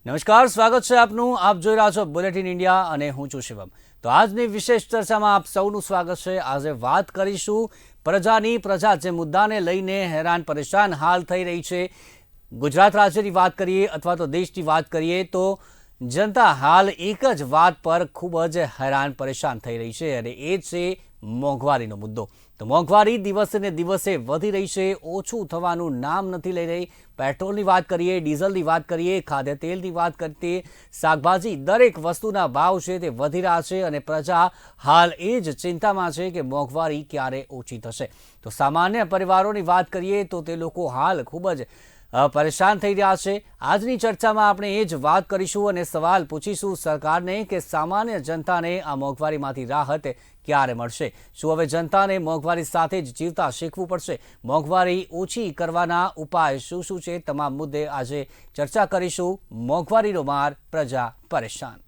નમસ્કાર, સ્વાગત છે આપનું. આપ જોઈ રહ્યા છો બુલેટિન ઇન્ડિયા અને હું છું શિવમ. તો આજની વિશેષ ચર્ચામાં આપ સૌનું સ્વાગત છે. આજે વાત કરીશું પ્રજા જે મુદ્દાને લઈને હેરાન પરેશાન હાલ થઈ રહી છે. ગુજરાત રાજ્યની વાત કરીએ અથવા તો દેશની વાત કરીએ તો જનતા હાલ એક જ વાત પર ખૂબ જ હેરાન પરેશાન થઈ રહી છે અને એ છે મોંઘવારીનો મુદ્દો. તો મોંઘવારી દિવસે ને દિવસે વધી રહી છે, ઓછું થવાનું નામ નથી લઈ રહી. પેટ્રોલની વાત કરીએ, ડીઝલની વાત કરીએ, ખાદ્ય તેલની વાત કરીએ, શાકભાજી દરેક વસ્તુના ભાવ છે તે વધી રહ્યા છે અને પ્રજા હાલ એ જ ચિંતામાં છે કે મોંઘવારી ક્યારે ઓછી થશે. તો સામાન્ય પરિવારોની વાત કરીએ તો તે લોકો હાલ ખૂબ જ પરેશાન થઈ રહ્યા છે. આજની ચર્ચામાં આપણે એ જ વાત કરીશું અને સવાલ પૂછીશું સરકારને કે સામાન્ય જનતાને આ મોંઘવારીમાંથી રાહત ક્યારે મળશે. શું હવે જનતાને મોંઘવારી સાથે જ જીવતા શીખવું પડશે? મોંઘવારી ઓછી કરવાના ઉપાય શું શું છે? તમામ મુદ્દે આજે ચર્ચા કરીશું. મોંઘવારીનો માર, પ્રજા પરેશાન.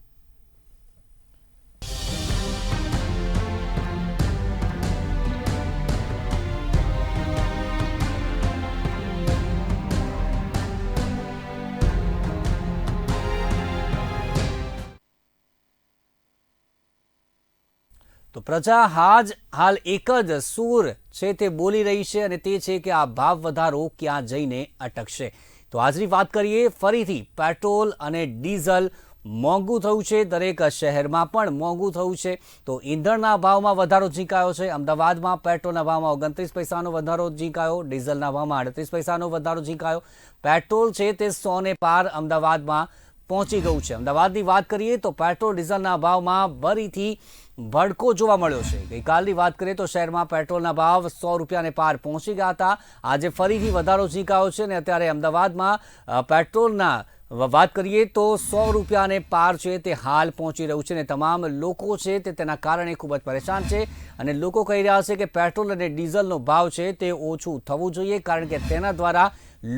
તો પ્રજા હાલ એક જ સૂર છે તે બોલી રહી છે અને તે છે કે આ ભાવ વધારો ક્યાં જઈને અટકશે. તો આજની વાત કરીએ, ફરીથી પેટ્રોલ અને ડીઝલ મોંઘું થયું છે. દરેક શહેરમાં પણ મોંઘું થયું છે. તો ઈંધણના ભાવમાં વધારો ઝીંકાયો છે. અમદાવાદમાં પેટ્રોલના ભાવમાં 29 પૈસાનો વધારો ઝીંકાયો, ડીઝલના ભાવમાં 38 પૈસાનો વધારો ઝીંકાયો. પેટ્રોલ છે તે 100 ને પાર અમદાવાદમાં પહોંચી ગયું છે. અમદાવાદની વાત કરીએ તો પેટ્રોલ ડીઝલના ભાવમાં ફરીથી ભડકો જોવા મળ્યો છે. ગઈકાલની વાત કરીએ તો શહેરમાં પેટ્રોલના ભાવ 100 રૂપિયાને પાર પહોંચી ગયા હતા. આજે ફરીથી વધારો ઝીંકાયો છે અને અત્યારે અમદાવાદમાં પેટ્રોલના વાત કરીએ તો 100 રૂપિયાને પાર છે તે હાલ પહોંચી રહ્યું છે અને તમામ લોકો છે તે તેના કારણે ખૂબ જ પરેશાન છે અને લોકો કહી રહ્યા છે કે પેટ્રોલ અને ડીઝલનો ભાવ છે તે ઓછું થવું જોઈએ, કારણ કે તેના દ્વારા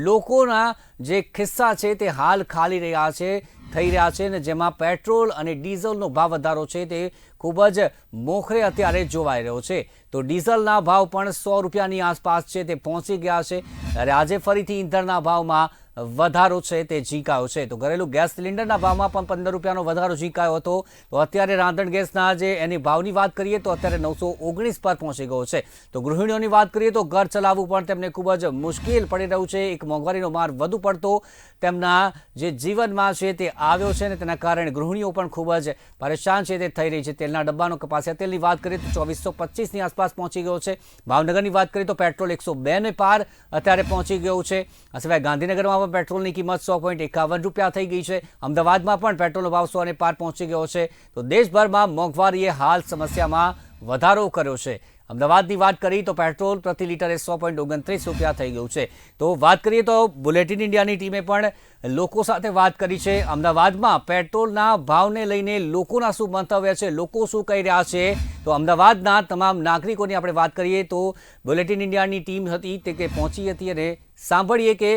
લોકોના જે ખિસ્સા છે તે હાલ ખાલી થઈ રહ્યા છે અને જેમાં પેટ્રોલ અને ડીઝલનો ભાવ વધારો છે તે ખૂબ જ મોખરે અત્યારે જોવાઈ રહ્યો છે. તો ડીઝલના ભાવ પણ 100 રૂપિયાની આસપાસ છે તે પહોંચી ગયા છે અને આજે ફરીથી ઈંધણના ભાવમાં વધારો છે તે ઝીંકાયો છે. તો ઘરેલું ગેસ સિલિન્ડરના ભાવમાં પણ 15 રૂપિયાનો વધારો ઝીંકાયો હતો. તો અત્યારે રાંધણ ગેસના જે એની ભાવની વાત કરીએ તો અત્યારે 919 પર પહોંચી ગયો છે. તો ગૃહિણીઓની વાત કરીએ તો ઘર ચલાવવું પણ તેમને ખૂબ જ મુશ્કેલ પડી રહ્યું છે. એક મોંઘવારીનો માર વધુ પડતો તેમના જે જીવનમાં છે તે આવ્યો છે અને તેના કારણે ગૃહિણીઓ પણ ખૂબ જ પરેશાન છે તે થઈ રહી છે. તેલના ડબ્બાનો કપાસિયા તેલની વાત કરીએ તો 2425ની આસપાસ પહોંચી ગયો છે. ભાવનગરની વાત કરીએ તો પેટ્રોલ 102 ને પાર અત્યારે પહોંચી ગયું છે. આ સિવાય ગાંધીનગરમાં પેટ્રોલની કિંમત 100.51 રૂપિયા થઈ ગઈ છે. અમદાવાદમાં પણ પેટ્રોલનો ભાવ 100 ને પાર પહોંચી ગયો છે. તો દેશભરમાં મોંઘવારીએ હાલ સમસ્યામાં વધારો કર્યો છે. અમદાવાદની વાત કરીએ તો પેટ્રોલ પ્રતિ લીટરે 100.29 રૂપિયા થઈ ગયું છે. તો વાત કરીએ તો બુલેટિન ઇન્ડિયાની ટીમે પણ લોકો સાથે વાત કરી છે. અમદાવાદમાં પેટ્રોલના ભાવને લઈને લોકોના શું મંતવ્ય છે, લોકો શું કહી રહ્યા છે, તો અમદાવાદના તમામ નાગરિકોની આપણે વાત કરીએ તો બુલેટિન ઇન્ડિયાની ટીમ હતી તે કે પહોંચી હતી અને સાંભળીએ કે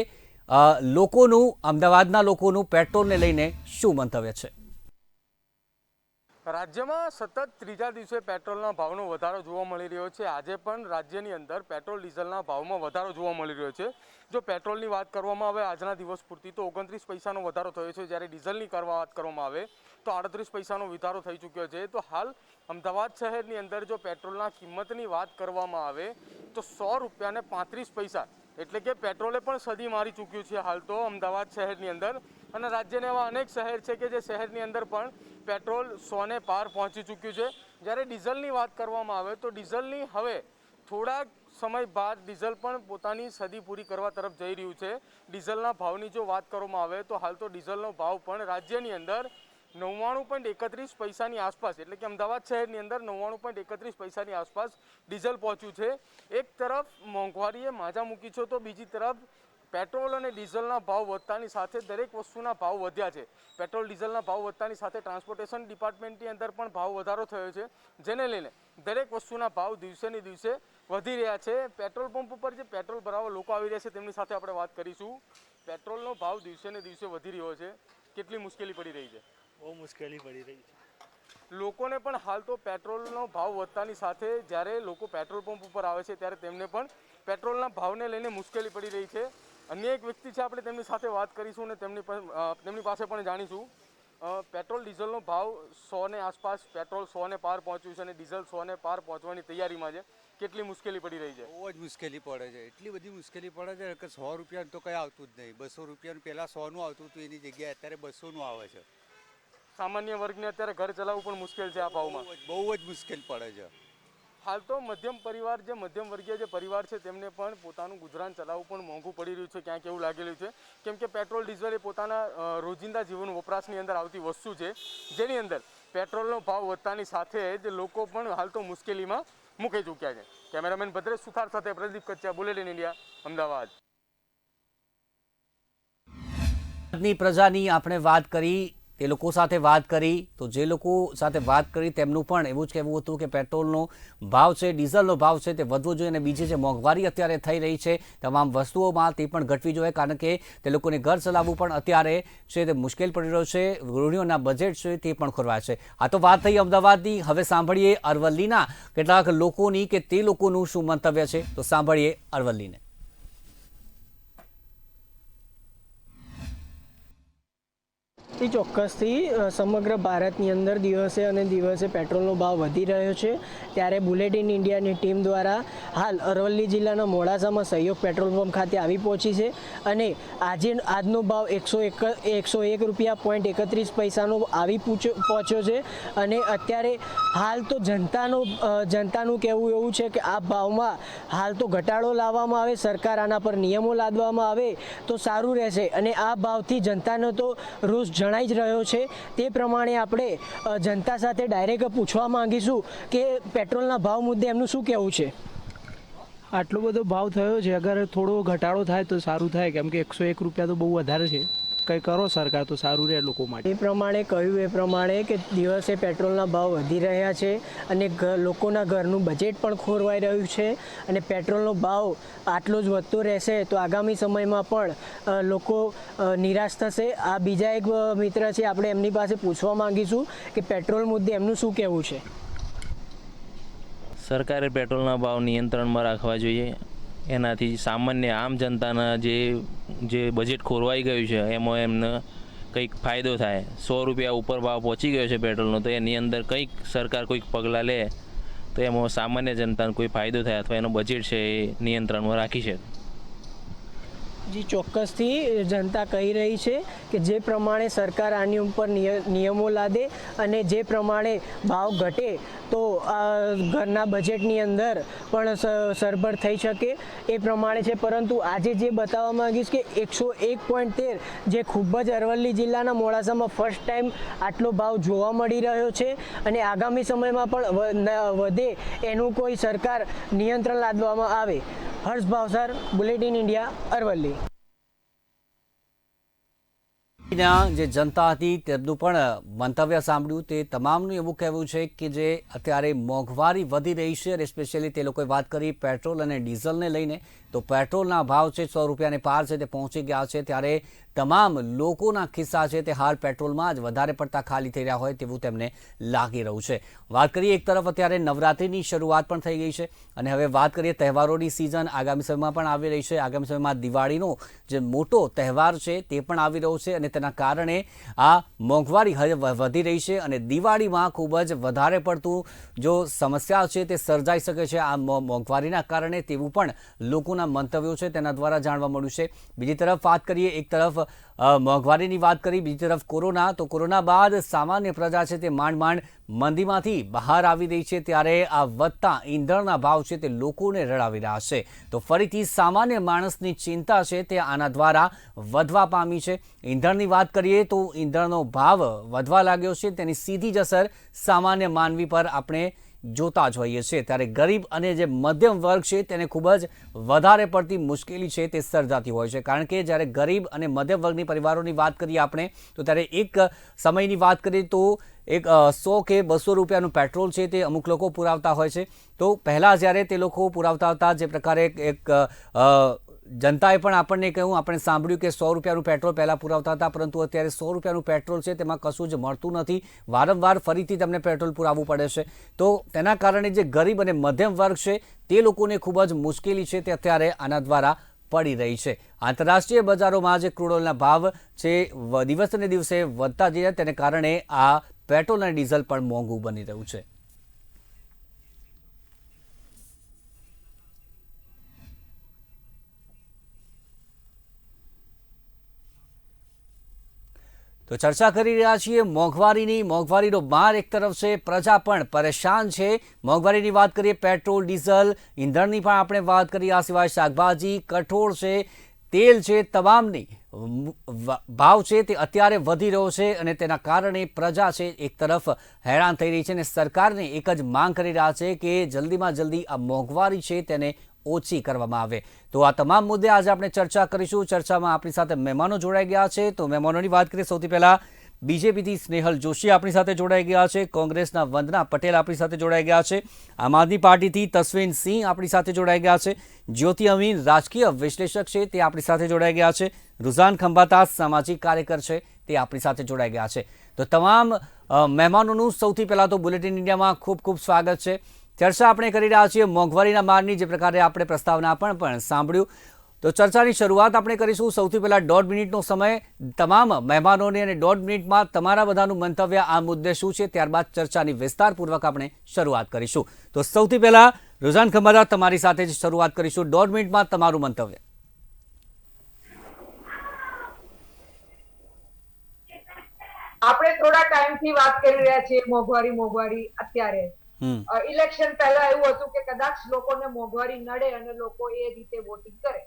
અમદાવાદના લોકોનું પેટ્રોલને લઈને શું મંતવ્ય છે. રાજ્યમાં સતત ત્રીજા દિવસે પેટ્રોલના ભાવનો વધારો જોવા મળી રહ્યો છે. આજે પણ રાજ્યની અંદર પેટ્રોલ ડીઝલના ભાવમાં વધારો જોવા મળી રહ્યો છે. જો પેટ્રોલની વાત કરવામાં આવે આજના દિવસ પૂરતી તો 29 પૈસાનો વધારો થયો છે, જ્યારે ડીઝલની વાત કરવામાં આવે તો 38 પૈસાનો વધારો થઈ ચૂક્યો છે. તો હાલ અમદાવાદ શહેરની અંદર જો પેટ્રોલના કિંમતની વાત કરવામાં આવે તો 100 રૂપિયાને 35 પૈસા એટલે કે પેટ્રોલે પણ સદી મારી ચૂક્યું છે હાલ તો અમદાવાદ શહેરની અંદર. અને રાજ્યના એવા અનેક શહેર છે કે જે શહેરની અંદર પણ પેટ્રોલ 100 ને પાર પહોંચી ચૂક્યું છે. જ્યારે ડીઝલની વાત કરવામાં આવે તો ડીઝલની હવે થોડાક સમય બાદ ડીઝલ પણ પોતાની સદી પૂરી કરવા તરફ જઈ રહ્યું છે. ડીઝલના ભાવની જો વાત કરવામાં આવે તો હાલ તો ડીઝલનો ભાવ પણ રાજ્યની અંદર 99.31 પૈસાની આસપાસ એટલે કે અમદાવાદ શહેરની અંદર 99.31 પૈસાની આસપાસ ડીઝલ પહોંચ્યું છે. એક તરફ મોંઘવારીએ માજા મૂકી છે તો બીજી તરફ પેટ્રોલ અને ડીઝલના ભાવ વધતાની સાથે દરેક વસ્તુના ભાવ વધ્યા છે. પેટ્રોલ ડીઝલના ભાવ વધતાની સાથે ટ્રાન્સપોર્ટેશન ડિપાર્ટમેન્ટની અંદર પણ ભાવ વધારો થયો છે, જેને લઈને દરેક વસ્તુના ભાવ દિવસે ને દિવસે વધી રહ્યા છે. પેટ્રોલ પંપ ઉપર જે પેટ્રોલ ભરાવા લોકો આવી રહ્યા છે તેમની સાથે આપણે વાત કરીશું. પેટ્રોલનો ભાવ દિવસે ને દિવસે વધી રહ્યો છે, કેટલી મુશ્કેલી પડી રહી છે? બહુ મુશ્કેલી પડી રહી છે. લોકોને પણ હાલ તો પેટ્રોલનો ભાવ વધતાની સાથે જ્યારે લોકો પેટ્રોલ પંપ ઉપર આવે છે ત્યારે તેમને પણ પેટ્રોલના ભાવને લઈને મુશ્કેલી પડી રહી છે. અન્ય એક વ્યક્તિ છે, આપણે તેમની સાથે વાત કરીશું અને તેમની પાસે પણ જાણીશું. પેટ્રોલ ડીઝલનો ભાવ 100 ને આસપાસ, પેટ્રોલ 100 ને પાર પહોંચ્યું છે અને ડીઝલ 100 ને પાર પહોંચવાની તૈયારીમાં છે. કેટલી મુશ્કેલી પડી રહી છે? બહુ જ મુશ્કેલી પડે છે, એટલી બધી મુશ્કેલી પડે છે કે 100 રૂપિયાનું તો કંઈ આવતું જ નહીં. 200 રૂપિયાનું પહેલાં 100નું આવતું હતું, એની જગ્યાએ અત્યારે 200નું આવે છે. સામાન્ય વર્ગને અત્યારે ઘર ચલાવવું પણ મુશ્કેલ છે આ ભાવમાં. બહુ જ મુશ્કેલ પડે છે. હાલ તો મધ્યમ વર્ગીય જે પરિવાર છે તેમને પણ પોતાનું ગુજરાન ચલાવવું પણ મોંઘું પડી રહ્યું છે, ક્યાંક એવું લાગી રહ્યું છે. કેમ કે પેટ્રોલ ડીઝલ એ પોતાના રોજિંદા જીવન વપરાશની અંદર આવતી વસ્તુ છે, જેની અંદર પેટ્રોલનો ભાવ વધતાની સાથે જ લોકો પણ હાલ તો મુશ્કેલીમાં મૂકી ચૂક્યા છે. કેમેરામેન ભદ્રેશ સુથાર સાથે પ્રદીપ કચ્છા, બુલેટિન ઇન્ડિયા, અમદાવાદ. પ્રજાની આપણે વાત કરી, તે લોકો સાથે વાત કરી, તો જે લોકો સાથે વાત કરી તેમનું પણ એવું જ કહેવું હતું કે પેટ્રોલનો ભાવ છે, ડીઝલનો ભાવ છે તે વધવો જોઈએ અને બીજી જે મોંઘવારી અત્યારે થઈ રહી છે તમામ વસ્તુઓમાં તે પણ ઘટવી જોઈએ, કારણ કે તે લોકોને ઘર ચલાવવું પણ અત્યારે છે તે મુશ્કેલ પડી રહ્યો છે. ગૃહિણીઓના બજેટ છે તે પણ ખોરવાય છે. આ તો વાત થઈ અમદાવાદની. હવે સાંભળીએ અરવલ્લીના કેટલાક લોકોની કે તે લોકોનું શું મંતવ્ય છે, તો સાંભળીએ અરવલ્લીને. ચોક્કસથી સમગ્ર ભારતની અંદર દિવસે અને દિવસે પેટ્રોલનો ભાવ વધી રહ્યો છે. ત્યારે બુલેટિન ઇન્ડિયાની ટીમ દ્વારા હાલ અરવલ્લી જિલ્લાના મોડાસામાં સહયોગ પેટ્રોલ પંપ ખાતે આવી પહોંચી છે અને આજનો ભાવ 101 રૂપિયા .31 આવી પહોંચ્યો છે. અને અત્યારે હાલ તો જનતાનું કહેવું એવું છે કે આ ભાવમાં હાલ તો ઘટાડો લાવવામાં આવે, સરકાર આના પર નિયમો લાદવામાં આવે તો સારું રહેશે. અને આ ભાવથી જનતાનો તો રોષ જણાઈ જ રહ્યો છે. તે પ્રમાણે આપણે જનતા સાથે ડાયરેક્ટ પૂછવા માંગીશું કે પેટ્રોલના ભાવ મુદ્દે એમનું શું કહેવું છે. આટલો બધો ભાવ થયો છે, અગર થોડો ઘટાડો થાય તો સારું થાય, કેમ કે 101 રૂપિયા તો બહુ વધારે છે. કંઈ કરો સરકાર તો સારું રહે લોકો માટે. એ પ્રમાણે કહ્યું એ પ્રમાણે કે દિવસે પેટ્રોલના ભાવ વધી રહ્યા છે અને લોકોના ઘરનું બજેટ પણ ખોરવાઈ રહ્યું છે અને પેટ્રોલનો ભાવ આટલો જ વધતો રહેશે તો આગામી સમયમાં પણ લોકો નિરાશ થશે. આ બીજા એક મિત્ર છે, આપણે એમની પાસે પૂછવા માંગીશું કે પેટ્રોલ મુદ્દે એમનું શું કહેવું છે. સરકારે પેટ્રોલના ભાવ નિયંત્રણમાં રાખવા જોઈએ. એનાથી સામાન્ય આમ જનતાના જે બજેટ ખોરવાઈ ગયું છે એમાં એમને કંઈક ફાયદો થાય. 100 રૂપિયા ઉપર ભાવ પહોંચી ગયો છે પેટ્રોલનો, તો એની અંદર કંઈક સરકાર કોઈક પગલાં લે તો એમાં સામાન્ય જનતાને કોઈ ફાયદો થાય અથવા એનો બજેટ છે એ નિયંત્રણમાં રાખી શકે. જી, ચોક્કસથી જનતા કહી રહી છે કે જે પ્રમાણે સરકાર આની ઉપર નિયમો લાદે અને જે પ્રમાણે ભાવ ઘટે તો ઘરના બજેટની અંદર પણ સરભર થઈ શકે એ પ્રમાણે છે. પરંતુ આજે જે બતાવવા માંગીશ કે 101.13 જે ખૂબ જ અરવલ્લી જિલ્લાના મોડાસામાં ફર્સ્ટ ટાઈમ આટલો ભાવ જોવા મળી રહ્યો છે અને આગામી સમયમાં પણ વધે એનું કોઈ સરકાર નિયંત્રણ લાદવામાં આવે. હર્ષ ભાવસાર, બુલેટિન ઇન્ડિયા, અરવલ્લી. જે જનતા હતી તેમનું પણ મંતવ્ય સાંભળ્યું. તે તમામનું એવું કહેવું છે કે જે અત્યારે મોંઘવારી વધી રહી છે અને સ્પેશિયલી તે લોકોએ વાત કરી પેટ્રોલ અને ડીઝલને લઈને, તો પેટ્રોલના ભાવ છે 100 રૂપિયાને પાર છે તે પહોંચી ગયા છે. ત્યારે તમામ લોકોના ખિસ્સા છે તે હાલ પેટ્રોલમાં જ વધારે પડતા ખાલી થઈ રહ્યા હોય તેવું તેમને લાગી રહ્યું છે. વાત કરીએ એક તરફ અત્યારે નવરાત્રિની શરૂઆત પણ થઈ ગઈ છે અને હવે વાત કરીએ તહેવારોની સિઝન આગામી સમયમાં પણ આવી રહી છે. આગામી સમયમાં દિવાળીનો જે મોટો તહેવાર છે તે પણ આવી રહ્યો છે અને તેના કારણે આ મોંઘવારી વધી રહી છે અને દિવાળીમાં ખૂબ જ વધારે પડતું જો સમસ્યા છે તે સર્જાઈ શકે છે આ મોંઘવારીના કારણે, તેવું પણ લોકોના મંતવ્યો છે તેના દ્વારા જાણવા મળ્યું છે. બીજી તરફ વાત કરીએ, એક તરફ મોંઘવારીની વાત કરી, બીજી તરફ કોરોના. તો કોરોના બાદ સામાન્ય પ્રજા છે તે માંડ મંદીમાંથી બહાર આવી રહી છે, ત્યારે આ વધતા ઈંધણના ભાવ છે તે લોકોને રડાવી રહ્યા છે. તો ફરીથી સામાન્ય માણસની ચિંતા છે તે આના દ્વારા વધવા પામી છે. ઈંધણની વાત કરીએ તો ઈંધણનો ભાવ વધવા લાગ્યો છે, તેની સીધી જ અસર સામાન્ય માનવી પર આપણે જોતા જ હોઈએ છીએ. ત્યારે ગરીબ અને જે મધ્યમ વર્ગ છે તેને ખૂબ જ વધારે પડતી મુશ્કેલી છે તે સર્જાતી હોય છે, કારણ કે જ્યારે ગરીબ અને મધ્યમ વર્ગની પરિવારોની વાત કરીએ આપણે તો ત્યારે એક સમયની વાત કરીએ તો એક 100 કે 200 રૂપિયાનું પેટ્રોલ છે તે અમુક લોકો પુરાવતા હોય છે. તો પહેલાં જ્યારે તે લોકો પુરાવતા હતા, જે પ્રકારે એક જનતાએ પણ આપણને કહ્યું, આપણે સાંભળ્યું કે 100 રૂપિયાનું પેટ્રોલ પહેલાં પુરાવતા હતા, પરંતુ અત્યારે 100 રૂપિયાનું પેટ્રોલ છે તેમાં કશું જ મળતું નથી. વારંવાર ફરીથી તમને પેટ્રોલ પુરાવવું પડે છે. તો તેના કારણે જે ગરીબ અને મધ્યમ વર્ગ છે તે લોકોને ખૂબ જ મુશ્કેલી છે તે અત્યારે આના દ્વારા પડી રહી છે. આંતરરાષ્ટ્રીય બજારોમાં જે ક્રૂડ ઓઇલના ભાવ છે દિવસને દિવસે વધતા જઈ રહ્યા તેને કારણે આ પેટ્રોલ અને ડીઝલ પણ મોંઘું બની રહ્યું છે. તો ચર્ચા કરી રહ્યા છીએ મોંઘવારીનો માર એક તરફ છે, પ્રજા પણ પરેશાન છે. મોંઘવારીની વાત કરીએ, પેટ્રોલ ડીઝલ ઈંધણની પણ આપણે વાત કરીએ, આ સિવાય શાકભાજી, કઠોળ છે, તેલ છે, તમામની ભાવ છે તે અત્યારે વધી રહ્યો છે અને તેના કારણે પ્રજા છે એક તરફ હેરાન થઈ રહી છે અને સરકારને એક જ માંગ કરી રહ્યા છે કે જલ્દીમાં જલ્દી આ મોંઘવારી છે તેને ઓછી કરવામાં આવે. તો આ તમામ મુદ્દે આજે આપણે ચર્ચા કરીશું. ચર્ચામાં આપણી સાથે મહેમાનો જોડાઈ ગયા છે. તો મહેમાનોની વાત કરીએ, સૌથી પહેલા બીજેપીથી સ્નેહલ જોશી આપણી સાથે જોડાઈ ગયા છે, કોંગ્રેસના વંદના પટેલ આપણી સાથે જોડાઈ ગયા છે, આમ આદમી પાર્ટીથી તસ્વીન સિંહ આપણી સાથે જોડાઈ ગયા છે, જ્યોતિ અમીન રાજકીય વિશ્લેષક છે તે આપણી સાથે જોડાઈ ગયા છે, રુઝાન ખંભાતા સામાજિક કાર્યકર છે તે આપણી સાથે જોડાઈ ગયા છે. તો તમામ મહેમાનોનું સૌથી પહેલાં તો બુલેટિન ઇન્ડિયામાં ખૂબ ખૂબ સ્વાગત છે. ચર્ચા આપણે કરી રહ્યા છીએ મોંઘવારીના મારની, જે પ્રકારે આપણે પ્રસ્તાવના પણ સાંભળ્યું. તો ચર્ચાની શરૂઆત આપણે કરીશું. સૌથી પહેલાં 1.5 મિનિટનો સમય તમામ મહેમાનોને અને 1.5 મિનિટમાં તમારા બધાનું મંતવ્ય આ મુદ્દે શું છે, ત્યારબાદ ચર્ચાની વિસ્તારપૂર્વક આપણે શરૂઆત કરીશું. તો સૌથી પહેલાં રુઝાન ખંભાતા તમારી સાથે જ શરૂઆત કરીશું. 1.5 મિનિટમાં તમારું મંતવ્ય. આપણે થોડા ટાઈમથી વાત કરી રહ્યા છીએ મોંઘવારી અત્યારે ઇલેક્શન પહેલા એવું હતું કે કદાચ લોકોને મોંઘવારી નડે અને લોકો એ રીતે વોટિંગ કરે,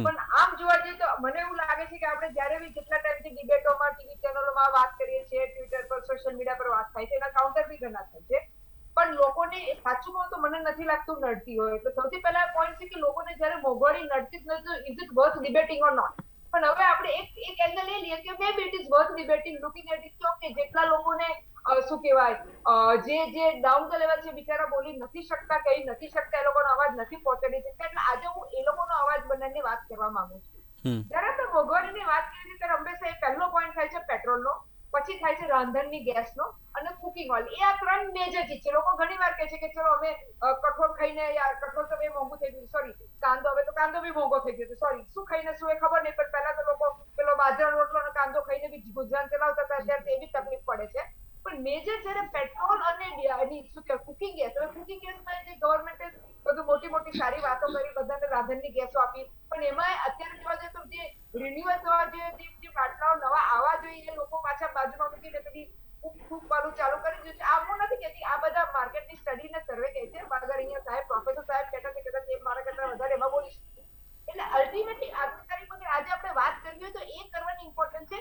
પણ આમ જોવા જઈએ તો મને એવું લાગે છે કે આપણે જ્યારે બી જેટલા ટાઈમથી ડિબેટોમાં, ટીવી ચેનલોમાં વાત કરીએ છીએ, ટ્વિટર પર, સોશિયલ મીડિયા પર વાત થાય છે, એના કાઉન્ટર બી ઘણા થાય છે, પણ લોકોને સાચું કહું તો મને નથી લાગતું નડતી હોય. એટલે સૌથી પહેલા પોઈન્ટ છે કે લોકોને જ્યારે મોંઘવારી નડતી જ નથી, is it worth debating or not? પણ હવે આપણે એક એંગલ લઈ લઈએ કે maybe it is worth debating, looking at it કે જેટલા લોકોને શું કહેવાય જે ડાઉન ધ લેવલ છે, બિચારા બોલી નથી શકતા, કહી નથી શકતા, એ લોકોનો અવાજ નથી પહોંચાડી શકતા, એટલે આજે હું એ લોકોનો અવાજ બનાવવાની વાત કરવા માંગુ છું. જ્યારે આપણે મોંઘવારીની વાત કરીએ છીએ ત્યારે હંમેશા એક પહેલો પોઈન્ટ થાય છે પેટ્રોલનો, પછી થાય છે રાંધણની ગેસનો અને કુકિંગ ઓઇલ. એ આ 3 મેજર ચીજ છે. લોકો ઘણી વાર કહે છે કે ચલો અમે કઠોળ ખાઈને, યાર કઠોળ તો બી મોંઘું થઈ ગયું, સોરી કાંદો, હવે તો કાંદો બી મોંઘો થઈ ગયો, સોરી શું ખાઈને શું એ ખબર નહીં, પણ પહેલા તો લોકો પેલો બાજરાનો રોટલો અને કાંદો ખાઈને બી ગુજરાન ચલાવતા હતા, અત્યારે એવી તકલીફ પડે છે. પણ મેજર જ્યારે પેટ્રોલ અને શું કે કુકિંગ ગેસ, હવે કુકિંગ ગેસમાં જે ગવર્મેન્ટે બધું મોટી સારી વાતો કરી, બધાને રાંધણની ગેસો આપી, પણ એમાં અત્યારે જોવા જઈએ તો જે રિન્યુઅલ થવા જોઈએ, જે બાટલાઓ નવા આવવા જોઈએ, એ લોકો પાછા બાજુમાં મૂકીને બધી ખૂબ વાળું ચાલુ કરી દીધું છે. આ હું નથી કહેતી, આ બધા માર્કેટની સ્ટડીને સર્વે કહે છે. અગર અહીંયા સાહેબ પ્રોફેસર સાહેબ કહેતા છે, કદાચ એ મારા કરતા વધારે એમાં બોલી શકે. એટલે અલ્ટિમેટલી આજની તારીખમાં આજે આપણે વાત કરવી હોય તો એ કરવાની ઇમ્પોર્ટન્ટ છે.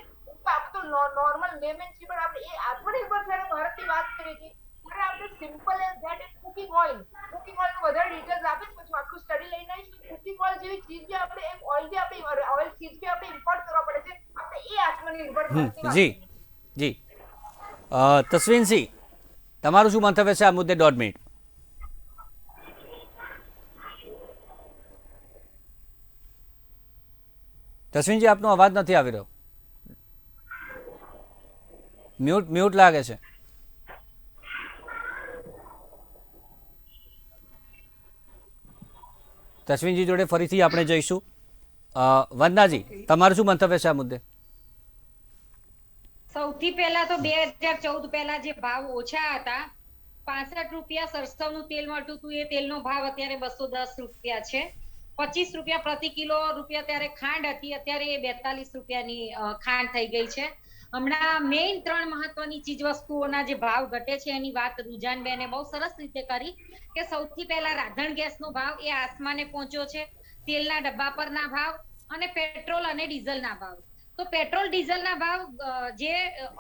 આપણે તો નોર્મલ લેમેન છે, પણ આપણે એ આત્મનિર્ભર ભારતની વાત કરીએ છીએ ત્યારે આપણે simple as that is cooking oil વધારે ડિટેલ્સ આપીશ, પછી આખું સ્ટડી લઈને આવીશ. કુકિંગ ઓઇલ જેવી ચીજ બી આપણે એક ઓઇલ બી આપણે ઓઇલ ચીજ બી આપણે ઇમ્પોર્ટ કરવા પડે છે. આપણે એ આત્મનિર્ભર જી તસ્વીનસિંહ, તમારું શું મંતવ્ય છે આ મુદ્દે? 1.5 મિનિટ. તસ્વીનજી, આપનો અવાજ નથી આવી રહ્યો, મ્યુટ લાગે છે. તસ્વીનજી જોડે ફરીથી આપણે જઈશું. વંદનાજી, તમારું શું મંતવ્ય છે આ મુદ્દે? સૌથી પહેલા તો 2014 પહેલા જે ભાવ ઓછા હતા, 65 રૂપિયા સરસવનું તેલ મળતું હતું, એ તેલનો ભાવ અત્યારે 210 રૂપિયા છે. 25 રૂપિયા પ્રતિ કિલો રૂપિયા ત્યારે ખાંડ હતી, અત્યારે એ 42 રૂપિયાની ખાંડ થઈ ગઈ છે. હમણાં મેઇન 3 મહત્વની ચીજ વસ્તુઓના જે ભાવ ઘટે છે એની વાત રુજાનબેને બહુ સરસ રીતે કરી કે સૌથી પહેલા રાંધણ ગેસનો ભાવ એ આસમાને પહોંચ્યો છે, તેલના ડબ્બા પરના ભાવ અને પેટ્રોલ અને ડીઝલના ભાવ. તો પેટ્રોલ ડીઝલના ભાવ જે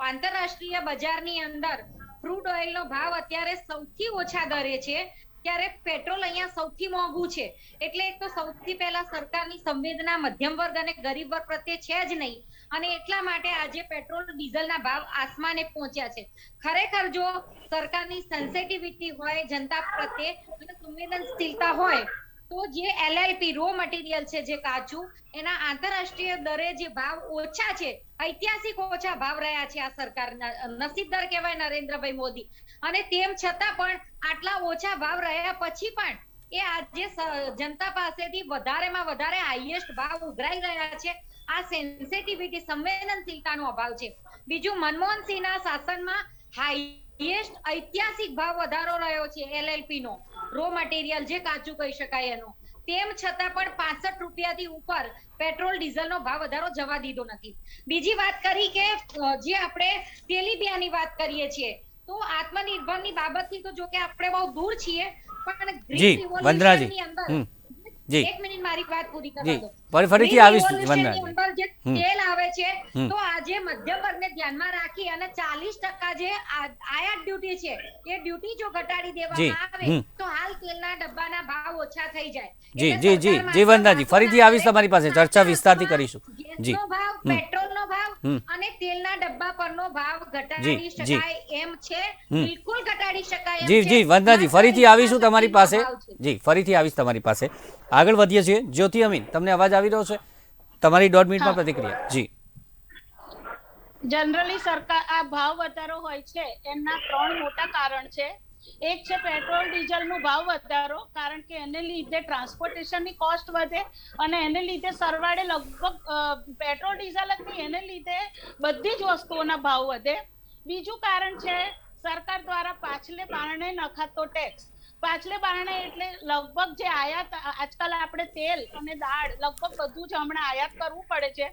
આંતરરાષ્ટ્રીય બજારની અંદર ક્રૂડ ઓઇલનો ભાવ અત્યારે સૌથી ઓછા દરે છે, ત્યારે પેટ્રોલ અહીંયા સૌથી મોંઘું છે. એટલે એક તો સૌથી પહેલા સરકારની સંવેદના મધ્યમ વર્ગ અને ગરીબ વર્ગ પ્રત્યે છે જ નહીં, અને એટલા માટે આજે પેટ્રોલ ડીઝલના ભાવ આસમાને પહોંચ્યા છે. ખરેખર જો સરકારની સેન્સિટિવિટી હોય જનતા પ્રત્યે અને સંવેદનશીલતા હોય તો જે LLP રો મટીરિયલ છે, જે કાચું, એના આંતરરાષ્ટ્રીય દરે જે ભાવ ઓછા છે, ઐતિહાસિક ઓછા ભાવ રહ્યા છે આ સરકારના, નસીબદાર કહેવાય નરેન્દ્રભાઈ મોદી. અને તેમ છતાં પણ આટલા ઓછા ભાવ રહ્યા પછી પણ એ આજે જનતા પાસેથી વધારેમાં વધારે હાઈએસ્ટ ભાવ ઉઘરાઈ રહ્યા છે. આ સેન્સિટિવિટી સંવેદનશીલતાનો અભાવ છે. બીજું, મનમોહનસિંહના શાસનમાં હાઈએસ્ટ ઐતિહાસિક ભાવ વધારો રહ્યો છે LLP નો, રો મટીરિયલ જે કાચું કહી શકાય એનો. તેમ છતાં પણ 65 રૂપિયાથી ઉપર પેટ્રોલ ડીઝલનો ભાવ વધારો જવા દીધો નથી. બીજી વાત કરી કે જે આપણે તેલીબિયાની વાત કરીએ છીએ તો આત્મનિર્ભરની બાબતથી તો જો કે આપણે બહુ દૂર છીએ, પણ જી વંદનાજી, ની અંદર જી એક મિનિટ મારી વાત પૂરી કરવા જી દો. ફરીથી આવીશ વંદનાજી. અંદર જે તેલ આવે છે તો આજે મધ્યમ વર્ગને ધ્યાનમાં રાખી અને 40% જે આયાત ડ્યુટી છે એ ડ્યુટી જો ઘટાડી દેવામાં આવે તો હાલ તેલના ડબ્બાના ભાવ ઓછા થઈ જાય. જી જી જી જી વંદનાજી, ફરીથી આવીશ તમારી પાસે, ચર્ચા વિસ્તારથી કરીશું. જી ગેસનો ભાવ, પેટ્રોલનો ભાવ અને તેલના ડબ્બા પરનો ભાવ ઘટાડી શકાય એમ છે, બિલકુલ ઘટાડી શકાય એમ જી છે. જી વંદનાજી, ફરીથી આવીશું તમારી પાસે. જી ફરીથી આવીશ તમારી પાસે. આગળ વધીએ છીએ. જ્યોતિ અમીન, તમને અવાજ આવી રહ્યો છે? તમારી 1.5 મિનિટમાં પ્રતિક્રિયા. જી. જનરલી સરકાર આ ભાવ વધારો હોય છે એના 3 મોટા કારણ છે. એક છે પેટ્રોલ ડીઝલનો ભાવ વધારો, કારણ કે એને લીધે ટ્રાન્સપોર્ટેશનની કોસ્ટ વધે અને એને લીધે સરવાળે લગભગ પેટ્રોલ ડીઝલ જ નહીં, એને લીધે બધી જ વસ્તુઓના ભાવ વધે. બીજું કારણ છે સરકાર દ્વારા પાછલે બારણે નખાતો ટેક્સ. પાછલે બારણે એટલે લગભગ જે આયાત, આજકાલ આપણે તેલ અને દાળ લગભગ બધું જ હમણાં આયાત કરવું પડે છે,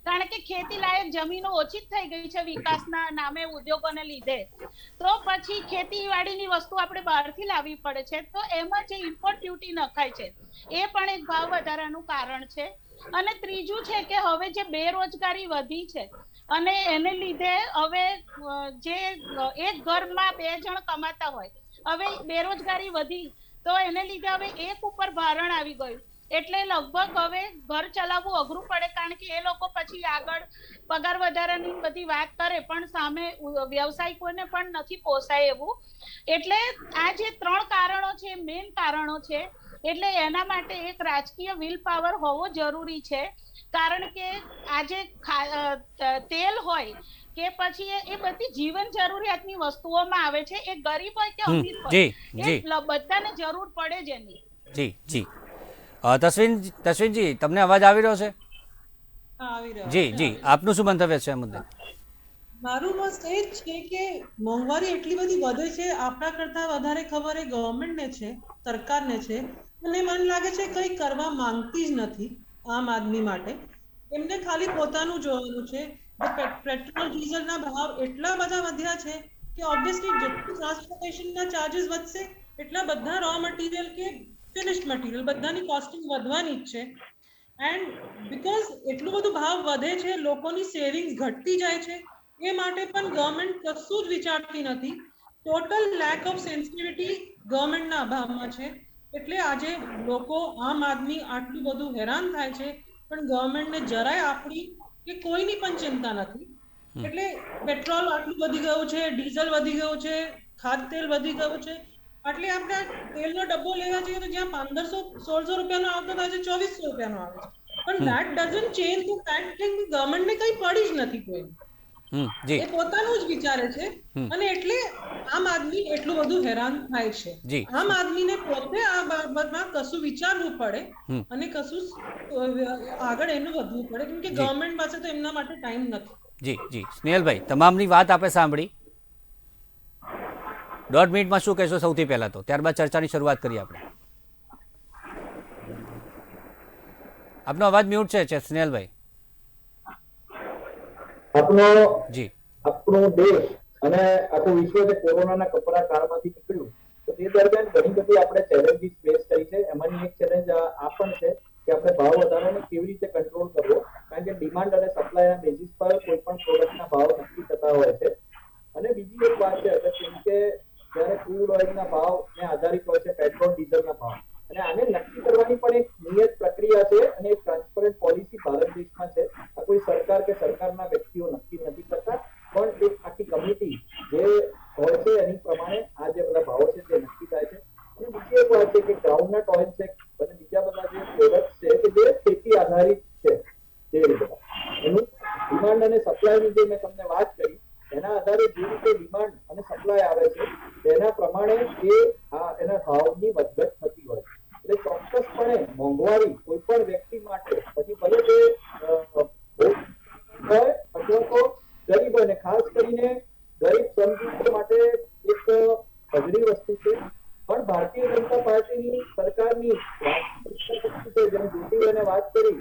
કારણ કે ખેતી લાયક જમીનો ઓછી જ થઈ ગઈ છે વિકાસના નામે, ઉદ્યોગોને લીધે. તો પછી ખેતીવાડીની વસ્તુ આપણે બહારથી લાવવી પડે છે, તો એમાં જે ઇમ્પોર્ટ ડ્યુટી નખાય છે એ પણ એક ભાવ વધારાનું કારણ છે. અને ત્રીજું છે કે હવે જે બેરોજગારી વધી છે અને એને લીધે હવે જે એક ઘરમાં 2 જણ કમાતા હોય, હવે બેરોજગારી વધી તો એને લીધે હવે એક ઉપર ભારણ આવી ગયું, એટલે લગભગ હવે ઘર ચલાવવું અઘરું પડે, કારણ કે એ લોકો પછી આગળ પગાર વધારાની બધી વાત કરે પણ સામે વ્યવસાયિકોને પણ નથી પોસાય એવું. એટલે આ જે 3 કારણો છે, મેઇન કારણો છે. એટલે એના માટે એક રાજકીય વિલ પાવર હોવો જરૂરી છે, કારણ કે આજે તેલ હોય કે પછી એ બધી જીવન જરૂરિયાતની વસ્તુઓમાં આવે છે, એ ગરીબ હોય કે અમીર હોય, એ બધાને જરૂર પડે જ એની. જી જી તસ્વીનજી, તમને અવાજ આવી રહ્યો છે? જી જી, આપનું શું મંતવ્ય છે આ મુદ્દે? મારું મત એ જ છે કે મોંઘવારી એટલી બધી વધે છે, આપણા કરતા વધારે ખબર એ ગવર્મેન્ટને છે, સરકારને છે, અને મને લાગે છે કંઈ કરવા માંગતી જ નથી આમ આદમી માટે. એમને ખાલી પોતાનું જોવાનું છે. પેટ્રોલ ડીઝલના ભાવ એટલા બધા વધ્યા છે કે ઓબ્વિયસલી જેટલું ટ્રાન્સપોર્ટેશનના ચાર્જીસ વધશે એટલા બધા રો મટીરિયલ કે ફિનિશ્ડ મટીરિયલ બધાની કોસ્ટિંગ વધવાની જ છે. એન્ડ બીકોઝ એટલું બધું ભાવ વધે છે, લોકોની સેવિંગ્સ ઘટતી જાય છે, એ માટે પણ ગવર્મેન્ટ કશું જ વિચારતી નથી. ટોટલ લેક ઓફ સેન્સિટિવિટી ગવર્મેન્ટના અભાવમાં છે. એટલે આજે લોકો, આમ આદમી આટલું બધું હેરાન થાય છે, પણ ગવર્મેન્ટને જરાય આપણી કે કોઈની પણ ચિંતા નથી. એટલે પેટ્રોલ આટલું વધી ગયું છે, ડીઝલ વધી ગયું છે, ખાદ્ય તેલ વધી ગયું છે. એટલે આપણે તેલનો ડબ્બો લેવા જઈએ તો જ્યાં 1500-1600 રૂપિયાનો આવતો આજે 2400 રૂપિયાનો આવે છે. પણ that doesn't change the fact કે ગવર્મેન્ટને કંઈ પડી જ નથી કોઈ. એ પોતાનું જ વિચારે છે, અને એટલે આમ આદમી એટલું બધું હેરાન થાય છે. આમ આદમીને પોતે આ બાબતમાં કશું વિચારવું પડે અને કશું આગળ એનું વધવું પડે, કેમ કે ગવર્મેન્ટ પાસે તો એમના માટે ટાઈમ નથી. જી જી સ્નેહલભાઈ, તમામની વાત આપણે સાંભળી. 1.5 મિનિટમાં શું કહેશો સૌથી પહેલા તો, ત્યારબાદ ચર્ચાની શરૂઆત કરીએ આપણે. આપનો અવાજ મ્યુટ છે સ્નેહલભાઈ. આપણો દેશ અને આખું વિશ્વ જે કોરોનાના કપરા કાળમાંથી નીકળ્યું તો તે દરમિયાન ઘણી બધી આપણે ચેલેન્જીસ ફેસ કરી છે. એમાંની એક ચેલેન્જ આ પણ છે કે આપણે ભાવ વધારાને કેવી રીતે કંટ્રોલ કરવો, કારણ કે ડિમાન્ડ અને સપ્લાયના બેઝિસ પર કોઈ પણ પ્રોડક્ટના ભાવ નક્કી થતા હોય છે. અને બીજી એક વાત છે કેમ કે જ્યારે ક્રૂડ ઓઇલના ભાવને આધારિત હોય છે પેટ્રોલ ડીઝલના ભાવ, અને આને નક્કી કરવાની પણ એક નિયત પ્રક્રિયા છે અને એક ટ્રાન્સપરન્ટ પોલિસી ભારત દેશમાં છે. આ કોઈ સરકાર કે સરકારના વ્યક્તિઓ નક્કી નથી કરતા, પણ એક આખી કમિટી જે હોય છે એની પ્રમાણે આ જે બધા ભાવો છે તે નક્કી થાય છે. અને બીજી એક વાત છે કે ગ્રાઉન્ડનટ ઓઇલ છે અને બીજા બધા જે પ્રોડક્ટ છે કે જે ખેતી આધારિત છે, જે બધા એનું ડિમાન્ડ અને સપ્લાયની જે મેં તમને વાત કરી એના આધારે જે રીતે ડિમાન્ડ અને સપ્લાય આવે છે તેના પ્રમાણે એના ભાવની વધઘટ થતી હોય છે. મોંઘવારી કોઈ પણ વ્યક્તિ માટે પછી ભલે તે હોય અથવા તો ગરીબ અને ખાસ કરીને ગરીબ શ્રમજીવીઓ માટે એક અઘરી વસ્તુ છે, પણ ભારતીય જનતા પાર્ટીની સરકારની જેમ જ્યોતિબેને વાત કરી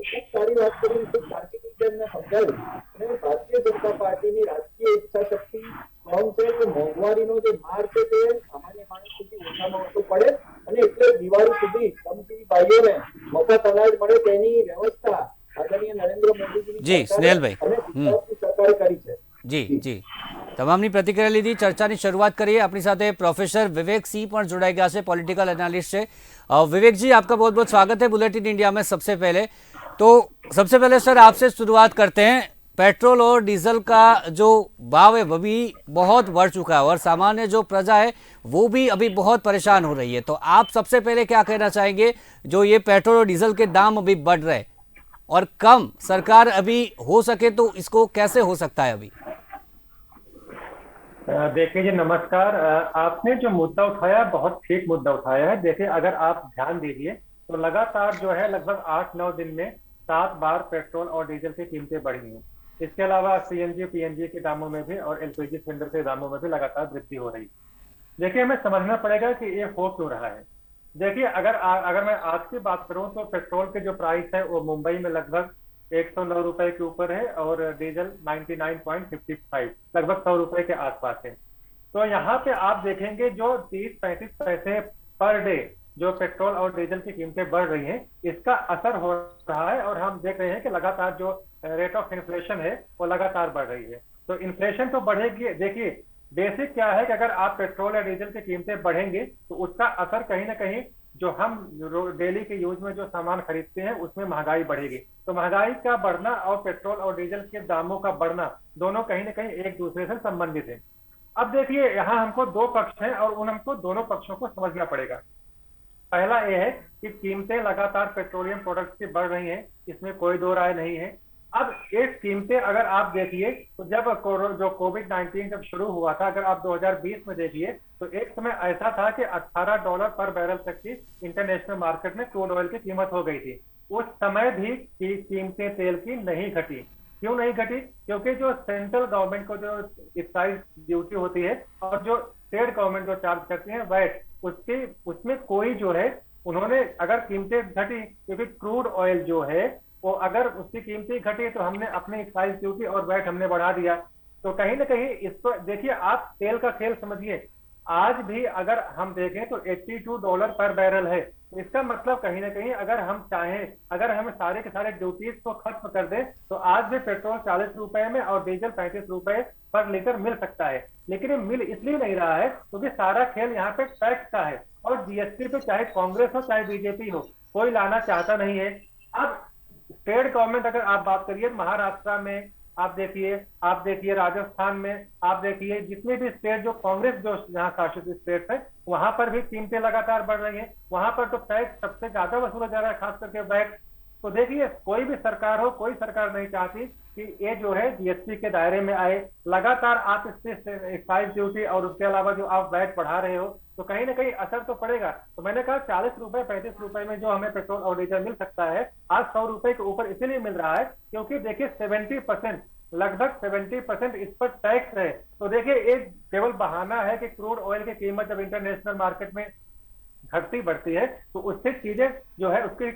ખૂબ સારી વાત કરી, ખૂબ તાર્કિક રીતે એમને સમજાવ્યું અને ભારતીય જનતા પાર્ટીની રાજકીય ઈચ્છા શક્તિ સ્ટ્રોંગ છે કે મોંઘવારીનો જે માર છે તે સામાન્ય માણસ સુધી ઓછામાં ઓછું પડે અને એટલે દિવાળી સુધી શ્રમજીવી ભાઈઓને મફત અનાજ મળે તેની વ્યવસ્થા આદરણીય નરેન્દ્ર મોદીજીની જી સ્નેહલભાઈ અને ગુજરાતની સરકારે કરી છે। જી જી તમામની પ્રતિક્રિયા લીધી, ચર્ચાની શરૂઆત કરીએ। આપણી સાથે प्रोफेसर विवेक सिंह પણ જોડાઈ ગયા છે, पॉलिटिकल एनालिस्ट है। विवेक जी, आपका बहुत बहुत स्वागत है बुलेटिन इंडिया में। सबसे पहले सर आपसे शुरुआत करते हैं। पेट्रोल और डीजल का जो भाव है वो भी बहुत बढ़ चुका है और सामान्य जो प्रजा है वो भी अभी बहुत परेशान हो रही है, तो आप सबसे पहले क्या कहना चाहेंगे? जो ये पेट्रोल और डीजल के दाम अभी बढ़ रहे और कम सरकार अभी हो सके तो इसको कैसे हो सकता है अभी? देखिए जी, नमस्कार। आपने जो मुद्दा उठाया बहुत ठीक मुद्दा उठाया है। देखिए, अगर आप ध्यान दीजिए तो लगातार जो है लगभग 8-9 दिन में 7 बार पेट्रोल और डीजल की कीमतें बढ़ी हैं। इसके अलावा सीएनजी पीएनजी के दामों में भी और एलपीजी सिलेंडर के दामों में भी लगातार वृद्धि हो रही है। देखिए, हमें समझना पड़ेगा कि ये हो क्यों रहा है। देखिए, अगर मैं आज की बात करूं तो पेट्रोल के जो प्राइस है वो मुंबई में लगभग 109 रुपए के ऊपर है और डीजल 99.55 लगभग 100 रुपए के आसपास है। तो यहाँ पे आप देखेंगे जो 30-35 पैसे पर डे जो पेट्रोल और डीजल की कीमतें बढ़ रही हैं, इसका असर हो रहा है और हम देख रहे हैं कि लगातार जो रेट ऑफ इन्फ्लेशन है वो लगातार बढ़ रही है। तो इन्फ्लेशन तो बढ़ेगी। देखिए, बेसिक क्या है कि अगर आप पेट्रोल या डीजल की कीमतें बढ़ेंगे तो उसका असर कहीं ना कहीं जो हम डेली के यूज में जो सामान खरीदते हैं उसमें महंगाई बढ़ेगी। तो महंगाई का बढ़ना और पेट्रोल और डीजल के दामों का बढ़ना दोनों कहीं ना कहीं एक दूसरे से संबंधित है। अब देखिए, यहाँ हमको दो पक्ष हैं और हमको दोनों पक्षों को समझना पड़ेगा। पहला ये है कि कीमतें लगातार पेट्रोलियम प्रोडक्ट्स की बढ़ रही हैं, इसमें कोई दो राय नहीं है। अब एक कीमतें अगर आप देखिए तो जब जो कोविड-19 जब शुरू हुआ था, अगर आप 2020 में देखिए तो एक समय ऐसा था कि $18 पर बैरल तक की इंटरनेशनल मार्केट में क्रूड ऑयल की कीमत हो गई थी। उस समय भी कीमतें तेल की नहीं घटी। क्यों नहीं घटी? क्योंकि जो सेंट्रल गवर्नमेंट को जो एक्साइज ड्यूटी होती है और जो स्टेट गवर्नमेंट जो चार्ज करती है वैट, उसमें कोई जो है उन्होंने अगर कीमतें घटी क्योंकि क्रूड ऑयल जो है वो अगर उसकी कीमतें घटी तो हमने अपनी एक्साइज ड्यूटी और वैट हमने बढ़ा दिया। तो कहीं ना कहीं इस पर देखिए, आप तेल का खेल समझिए। आज भी अगर हम देखें तो $82 पर बैरल है। तो इसका मतलब कहीं ना कहीं अगर हम चाहें, अगर हम सारे के सारे ड्यूटीज को खत्म कर दें तो आज भी पेट्रोल 40 रुपए में और डीजल 35 रुपए पर लीटर मिल सकता है। लेकिन ये मिल इसलिए नहीं रहा है क्योंकि सारा खेल यहाँ पे टैक्स का है और जीएसटी पे चाहे कांग्रेस हो चाहे बीजेपी हो, कोई लाना चाहता नहीं है। अब स्टेट गवर्नमेंट अगर आप बात करिए, महाराष्ट्र में आप देखिए राजस्थान में आप देखिए, जितने भी स्टेट जो कांग्रेस जो यहाँ शासित स्टेट है वहां पर भी कीमतें लगातार बढ़ रही हैं। वहां पर तो टैक्स सबसे ज्यादा वसूला जा रहा है, खास करके वैट। तो देखिए, कोई भी सरकार हो, कोई सरकार नहीं चाहती कि ये जो है जीएसटी के दायरे में आए। लगातार आप इससे एक्साइज ड्यूटी और उसके अलावा जो आप वैट बढ़ा रहे हो तो कहीं ना कहीं असर तो पड़ेगा। तो मैंने कहा 40 रुपए 35 रुपए में जो हमें पेट्रोल और डीजल मिल सकता है, आज 100 रुपए के ऊपर इसीलिए मिल रहा है क्योंकि देखिए 70% लगभग 70% इस पर टैक्स है। तो देखिए, एक केवल बहाना है कि क्रूड ऑयल की कीमत जब इंटरनेशनल मार्केट में घटती बढ़ती है तो उससे चीजें जो है उसकी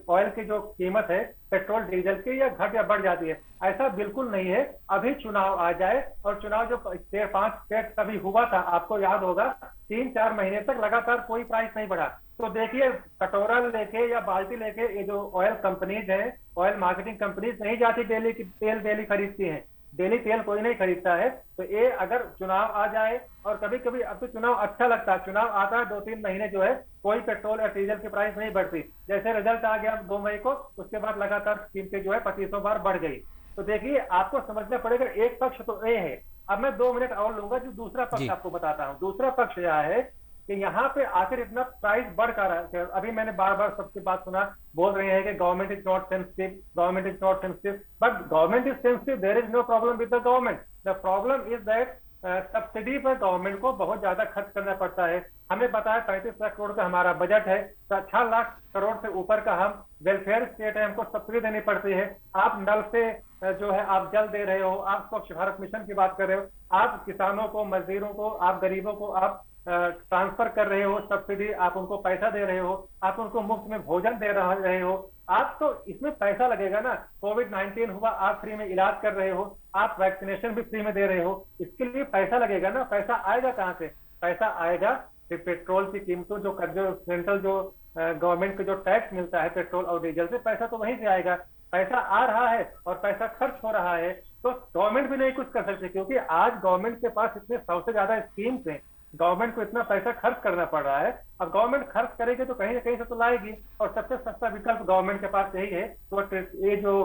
ऑयल की जो कीमत है पेट्रोल डीजल की या घट या बढ़ जाती है। ऐसा बिल्कुल नहीं है। अभी चुनाव आ जाए और चुनाव जो 5 स्टेट कभी हुआ था, आपको याद होगा 3-4 महीने तक लगातार कोई प्राइस नहीं बढ़ा। तो देखिए, कटोरा लेके या बाल्टी लेके ये जो ऑयल कंपनीज है, ऑयल मार्केटिंग कंपनीज नहीं जाती तेल डेली खरीदती है। डेली तेल कोई नहीं खरीदता है। तो ये अगर चुनाव आ जाए और कभी कभी अब तो चुनाव अच्छा लगता है, चुनाव आता है 2-3 महीने जो है कोई पेट्रोल या डीजल की प्राइस नहीं बढ़ती। जैसे रिजल्ट आ गया 2 मई को, उसके बाद लगातार कीमतें जो है 2500 बार बढ़ गई। तो देखिए, आपको समझना पड़ेगा, एक पक्ष तो ये है। अब मैं 2 मिनट और लूंगा, जो दूसरा पक्ष आपको बताता हूँ। दूसरा पक्ष यह है कि यहाँ पे आखिर इतना प्राइस बढ़ कर रहा है। अभी मैंने बार बार सबकी बात सुना, बोल रहे हैं कि government is not sensitive, but government is sensitive. There is no problem with the government. The problem is that subsidy पर गवर्नमेंट को बहुत ज्यादा खर्च करना पड़ता है। हमें पता है 35 लाख करोड़ का हमारा बजट है, तो 6 लाख करोड़ से ऊपर का हम वेलफेयर स्टेट है, हमको सब्सिडी देनी पड़ती है। आप नल से जो है आप जल दे रहे हो, आप स्वच्छ भारत मिशन की बात कर रहे हो, आप किसानों को, मजदूरों को, आप गरीबों को आप ट्रांसफर कर रहे हो सब्सिडी, आप उनको पैसा दे रहे हो, आप उनको मुफ्त में भोजन दे रहे हो। आप तो इसमें पैसा लगेगा ना। कोविड-19 हुआ, आप फ्री में इलाज कर रहे हो, आप वैक्सीनेशन भी फ्री में दे रहे हो, इसके लिए पैसा लगेगा ना। पैसा आएगा कहाँ से? पैसा आएगा फिर पेट्रोल की कीमतों, जो सेंट्रल जो गवर्नमेंट को जो टैक्स मिलता है पेट्रोल और डीजल से, पैसा तो वहीं से आएगा। पैसा आ रहा है और पैसा खर्च हो रहा है, तो गवर्नमेंट भी नहीं कुछ कर सकती, क्योंकि आज गवर्नमेंट के पास इतने 100 से ज्यादा स्कीम्स हैं, गवर्नमेंट को इतना पैसा खर्च करना पड़ रहा है। अब गवर्नमेंट खर्च करेगी तो कहीं ना कहीं से तो लाएगी, और सबसे सस्ता विकल्प गवर्नमेंट के पास यही है, तो ये जो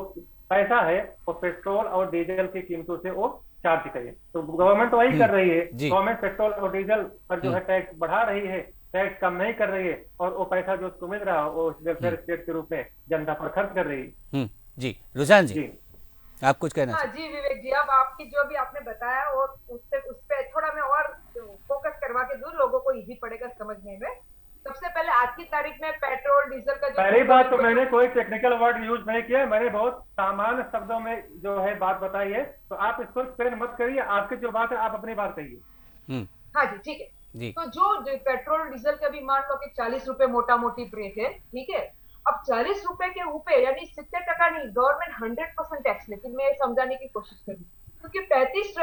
पैसा है वो पेट्रोल और डीजल की कीमतों से वो चार्ज करे। तो गवर्नमेंट तो वही कर रही है, गवर्नमेंट पेट्रोल और डीजल पर जो है टैक्स बढ़ा रही है, टैक्स कम नहीं कर रही है, और वो पैसा जो उसको मिल रहा है वो वेलफेयर स्टेट के रूप में जनता पर खर्च कर रही है। जी रुझान जी, आप कुछ कहना? हाँ जी विवेक जी, अब आपकी जो भी आपने बताया और उस पे थोड़ा मैं और फोकस करवा के दूं, लोगों को इजी पड़ेगा समझने में। सबसे पहले आज की तारीख में पेट्रोल डीजल का पहली बात तो मैंने कोई टेक्निकल वर्ड यूज नहीं किया, मैंने बहुत सामान्य शब्दों में जो है बात बताई है, तो आप इसको एक्सप्लेन मत करिए, आपकी जो बात है आप अपनी बात कहिए। हाँ जी ठीक है। तो जो पेट्रोल डीजल का भी मान लो कि 40 रुपए मोटा मोटी रेट है, ठीक है। अब 40 रुपए के ऊपर यानी 70% नहीं, गवर्नमेंट 100% टैक्स, लेकिन मैं समझाने की कोशिश करी, क्योंकि 35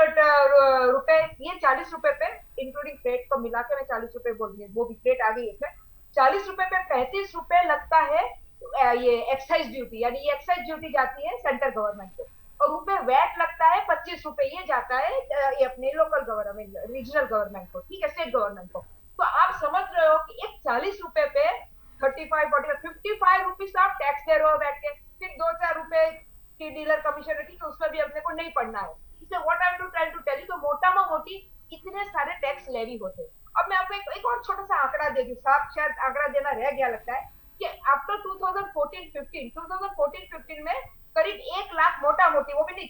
रुपए, ये 40 रुपए पे इंक्लूडिंग फ्रेट को मिला के मैं 40 रुपए बोल रही हूँ, वो भी फ्रेट आ गई इसमें। 40 रुपए पे 35 रुपए लगता है ये एक्साइज ड्यूटी, यानी ये एक्साइज ड्यूटी जाती है सेंट्रल गवर्नमेंट को, और ऊपर वैट लगता है 25 रुपए, ये जाता है ये अपने लोकल गवर्नमेंट, रीजनल गवर्नमेंट को, ठीक है, स्टेट गवर्नमेंट को। तो आप समझ रहे हो कि एक 40 रुपए पे 35, 45, 55 रुपीज आप टैक्स दे रहे हो बैठ के, फिर 2-4 रुपए की डीलर कमीशन है, ठीक है, उसमें भी अपने को नहीं पड़ना है। इससे what I am trying to tell you, तो मोटा मोटी इतने सारे टैक्स लेवी होते हैं। अब मैं आपको एक और छोटा सा आंकड़ा दे दूं, शायद आंकड़ा देना रह गया लगता है, कि आफ्टर 2014-15 में करीब 1 लाख मोटा मोटी, वो भी नहीं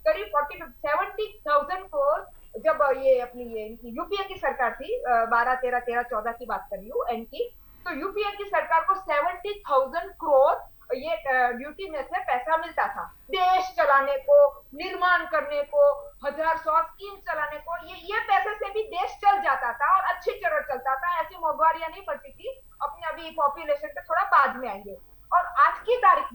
करीब 70,000 करोड़, जब ये अपनी ये यूपीए की सरकार थी, 12, 13, 14 की बात कर रही हूँ एन की, तो यूपीए की सरकार को 70,000 करोड़ ये ड्यूटी में से पैसा मिलता था, देश चलाने को, निर्माण करने को, 1000-100 स्कीम चलाने को, ये पैसे से भी देश चल जाता था और अच्छी तरह चलता था, ऐसी मोहवारियां नहीं पड़ती थी। अपनी अभी पॉपुलेशन पे थोड़ा बाद में आएंगे। और आज की तारीख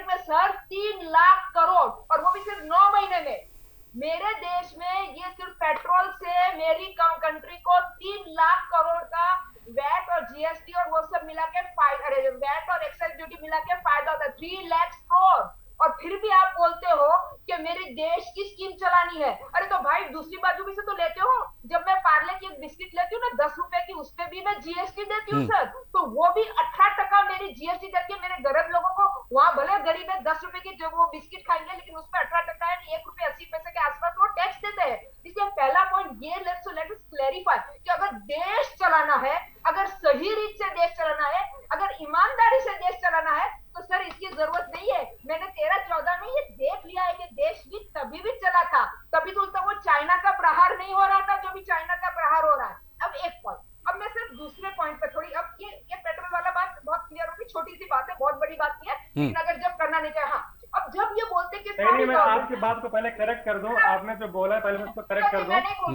में सर 3 लाख करोड़, और वो भी सिर्फ 9 महीने में। मेरे देश में ये सिर्फ पेट्रोल से मेरी कंट्री को 3 लाख करोड़ का वैट और जीएसटी और वो सब मिला के वैट और एक्साइज ड्यूटी मिला के फायदा होता है, 3 लाख करोड़। और फिर भी आप बोलते हो कि मेरे देश की स्कीम चलानी है। अरे तो भाई दूसरी बाजू भी से तो लेते हो, जब मैं पार्ले की एक बिस्किट लेती हूँ ना 10 रुपए की, उस पर भी मैं जीएसटी देती हूँ सर, तो वो भी 18% मेरी जीएसटी देती है। मेरे गरीब लोगों को, वहाँ भले गरीब है 10 रुपए की जो वो बिस्किट खाएंगे, लेकिन उस पर 18% यानी 1 रुपए 80 पैसे के आसपास वो टैक्स देते हैं। इसलिए पहला पॉइंट ये लेट्स क्लैरिफाई कि अगर देश चलाना है, अगर सही रीत से देश चलाना है, अगर ईमानदारी से देश चलाना है, तो सर इसकी जरूरत नहीं है। मैंने 13-14 में ये देख लिया है कि देश भी तभी भी चला था, तभी तो वो चाइना का प्रहार नहीं हो रहा था जो भी चाइना का प्रहार हो रहा है। अब एक पॉइंट, अब मैं सिर्फ दूसरे पॉइंट पे थोड़ी, अब ये पेट्रोल वाला बात बहुत क्लियर होगी, छोटी सी बात है, बहुत बड़ी बात नहीं है, लेकिन अगर जब करना नहीं चाहिए। हाँ, अब जब ये बोलते कि मैं आपकी बात को पहले करेक्ट कर दूं, आपने जो बोला है पहले मैं उसको करेक्ट कर दूं।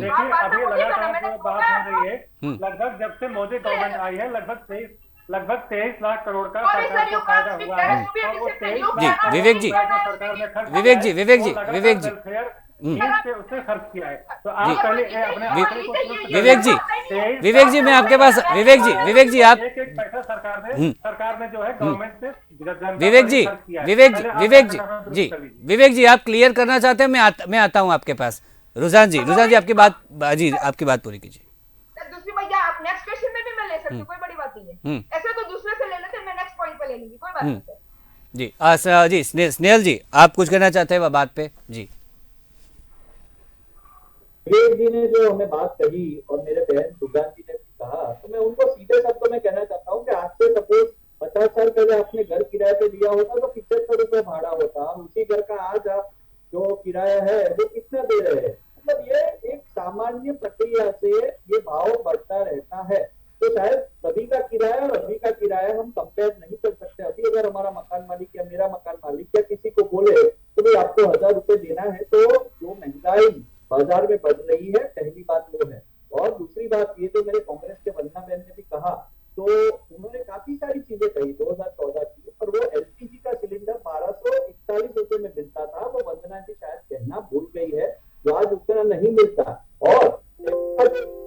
देखिए अभी लगातार जो बात हो रही है, लगभग जब से मोदी गवर्नमेंट आई है लगभग 23 लाख करोड़ का सरकार को फायदा हुआ है। और वो 23 लाख विवेक जी उसने खर्च किया है। तो आप पहले अपने विवेक जी मैं आपके पास, विवेक जी आप पैसा सरकार ने जो है गवर्नमेंट से, विवेक जी आप क्लियर करना चाहते हैं? मैं आता हूं आपके पास। रुझान जी आपकी बात पूरी कीजिए। दूसरी भैया आप नेक्स्ट क्वेश्चन में भी मैं ले सकती हूँ, कोई बड़ी बात नहीं है। ऐसे तो दूसरे से ले लेते, मैं नेक्स्ट पॉइंट पे ले लूंगी, कोई बात नहीं है। जी स्नेहल जी आप कुछ कहना चाहते हैं बात पे? जी विवेक जी ने जो हमें बात कही और मेरे बहन रुझान जी ने भी कहा, तो मैं उनको सीधे शब्दों में कहना चाहता हूँ कि आज से सपोज 50 साल पहले आपने घर किराए पे लिया होता तो 75 रुपए भाड़ा होता, और उसी घर का आज आप जो किराया है वो कितना दे रहे हैं। मतलब ये एक सामान्य प्रक्रिया से ये भाव बढ़ता रहता है। तो शायद तभी का किराया और अभी का किराया हम कंपेयर नहीं कर सकते। अभी अगर हमारा मकान मालिक या मेरा मकान मालिक या किसी को बोले तो भाई आपको 1000 रुपए देना है, तो जो महंगाई बाजार में बढ़ रही है, पहली बात वो है। और दूसरी बात ये, जो मेरे कांग्रेस के वंदना बहन ने भी कहा, तो उन्होंने काफी सारी चीजें कही 2014 की, पर वो एलपीजी का सिलेंडर 1241 रुपए में मिलता था, वो वंदना जी शायद कहना भूल गई है, जो आज उतना नहीं मिलता। और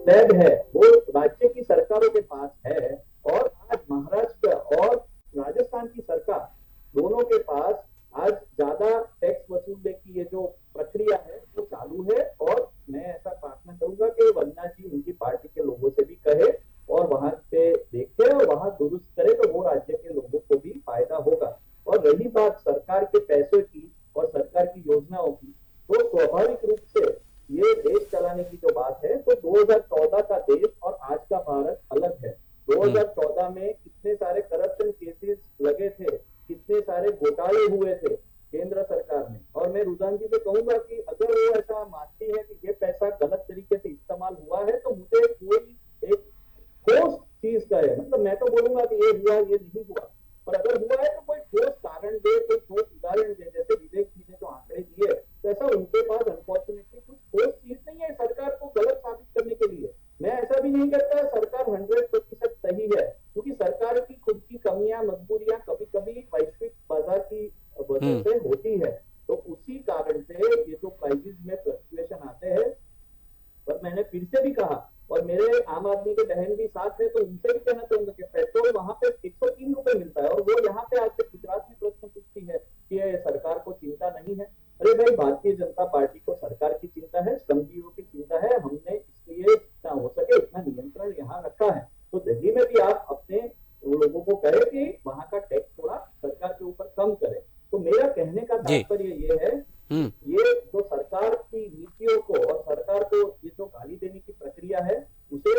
बेड है वो राज्य की सरकारों के पास है, और आज महाराष्ट्र और राजस्थान की सरकार दोनों के पास आज ज्यादा टैक्स वसूलने की ये जो प्रक्रिया है वो चालू है। और मैं ऐसा प्रार्थना करूंगा कि वंदना जी उनकी पार्टी के लोगों से भी कहे और वहां पे देखे और वहां दुरुस्त करे, तो वो राज्य के लोगों को भी फायदा होगा। और रही बात सरकार के पैसों की और सरकार की योजनाओं की, तो स्वाभाविक रूप से ये देश चलाने की जो बात है, तो 2014 का देश और आज का भारत अलग है। 2014 में कितने सारे करप्शन केसेस लगे थे, कितने सारे घोटाले हुए थे केंद्र सरकार में। और मैं रुझान जी से कहूंगा कि अगर वो ऐसा मानती है कि ये पैसा गलत तरीके से इस्तेमाल हुआ है, तो मुझे कोई एक ठोस चीज करे, मतलब मैं तो बोलूंगा कि ये हुआ ये नहीं हुआ, पर अगर हुआ है तो कोई ठोस कारण दे, कोई ठोस उदाहरण दे। जैसे विवेक जी ने जो आंकड़े दिए, तो ऐसा उनके पास अनफॉर्चुनेटली कुछ ठोस चीज नहीं है सरकार को गलत साबित करने के लिए। मैं ऐसा भी नहीं कहता सरकार 100% सही है, क्योंकि सरकार की खुद की कमियां मजबूरियां कभी कभी वैश्विक बाजार की वजह से होती है। तो उसी कारण से ये जो प्राइसेस में फ्लक्चुएशन आते हैं। पर मैंने फिर से भी कहा, और मेरे आम आदमी के बहन भी साथ है, तो उनसे भी कहना चाहूंगा कि पेट्रोल वहां पे 103 रुपए मिलता है, और वो यहाँ पे आज से गुजरात में प्रश्न पूछती है कि ये सरकार को चिंता नहीं है। अरे भाई, भारतीय जनता पार्टी को सरकार की चिंता है, श्रमजीवियों की चिंता है। हमने इसलिए जितना हो सके उतना नियंत्रण यहाँ रखा है। तो दिल्ली में भी आप अपने लोगों को कहे कि वहां का टैक्स थोड़ा सरकार के ऊपर कम करे। तो मेरा कहने का तात्पर्य ये है, ये जो सरकार की नीतियों को और सरकार को ये जो गाली देने की प्रक्रिया है, उसे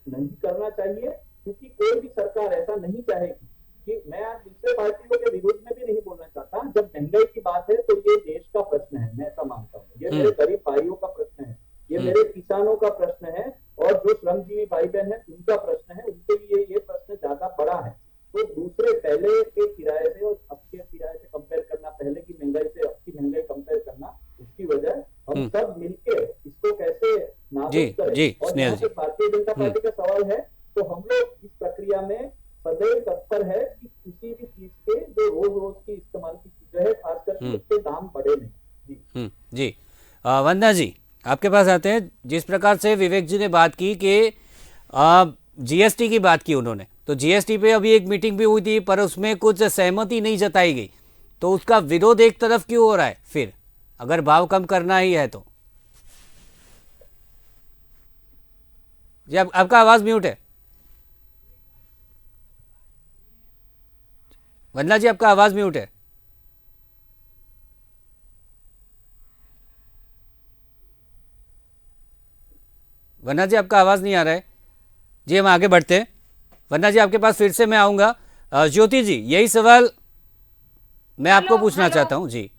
नहीं करना चाहिए, क्योंकि कोई भी सरकार ऐसा नहीं चाहेगी। कि मैं आज दूसरे पार्टियों के विरोध में भी नहीं बोलना चाहता। जब महंगाई की बात है तो ये देश का प्रश्न है, मैं ऐसा मानता हूँ। ये मेरे गरीब भाइयों का प्रश्न है, ये मेरे किसानों का प्रश्न है, और जो श्रमजीवी भाई बहन है उनका प्रश्न है। उनके लिए ये प्रश्न ज्यादा बड़ा है। तो दूसरे पहले के किराए से और अब के किराए से कंपेयर करना, पहले की महंगाई से अब की महंगाई कंपेयर करना, उसकी वजह हम सब मिलके इसको कैसे नाबूद करें। और यहाँ पे भारतीय जनता पार्टी का सवाल है, तो हम लोग इस प्रक्रिया में सदैव तत्पर है कि किसी भी चीज के जो रोज रोज की इस्तेमाल की चीजें है, खास करके उसके दाम बढ़े नहीं। जी वंदना जी, आपके पास आते हैं। जिस प्रकार से विवेक जी ने बात की कि जीएसटी की बात की उन्होंने, तो जीएसटी पे अभी एक मीटिंग भी हुई थी, पर उसमें कुछ सहमति नहीं जताई गई। तो उसका विरोध एक तरफ क्यों हो रहा है फिर, अगर भाव कम करना ही है तो? जी आपका आवाज म्यूट है। वंदना जी, आपका आवाज म्यूट है। वंदना जी, आपका आवाज नहीं आ रहा है। जी हम आगे बढ़ते हैं। वंदना जी, आपके पास फिर से मैं आऊंगा। ज्योति जी, यही सवाल मैं आपको पूछना चाहता हूं। जी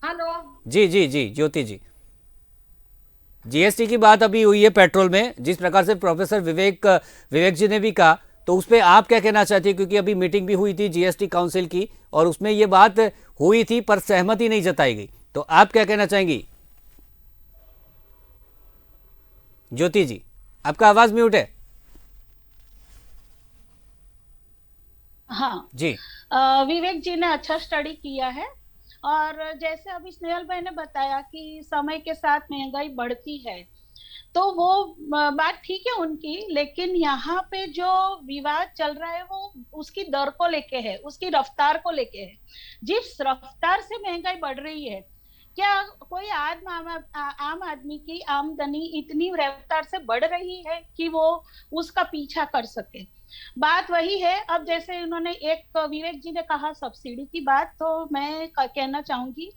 हेलो। जी जी जी ज्योति जी, जीएसटी की बात अभी हुई है पेट्रोल में, जिस प्रकार से प्रोफेसर विवेक जी ने भी कहा, तो उस पर आप क्या कहना चाहती है? क्योंकि अभी मीटिंग भी हुई थी जीएसटी काउंसिल की, और उसमें ये बात हुई थी पर सहमति नहीं जताई गई, तो आप क्या कहना चाहेंगी? ज्योति जी, आपका आवाज म्यूट है। हाँ जी, विवेक जी ने अच्छा स्टडी किया है, और जैसे अभी स्नेहल भाई ने बताया कि समय के साथ महंगाई बढ़ती है, तो वो बात ठीक है उनकी, लेकिन यहाँ पे जो विवाद चल रहा है वो उसकी दर को लेके है, उसकी रफ्तार को लेके है। जिस रफ्तार से महंगाई बढ़ रही है, क्या कोई आम आदमी की आमदनी इतनी रफ्तार से बढ़ रही है कि वो उसका पीछा कर सके? बात वही है। अब जैसे उन्होंने एक विवेक जी ने कहा सब्सिडी की बात, तो मैं कहना चाहूंगी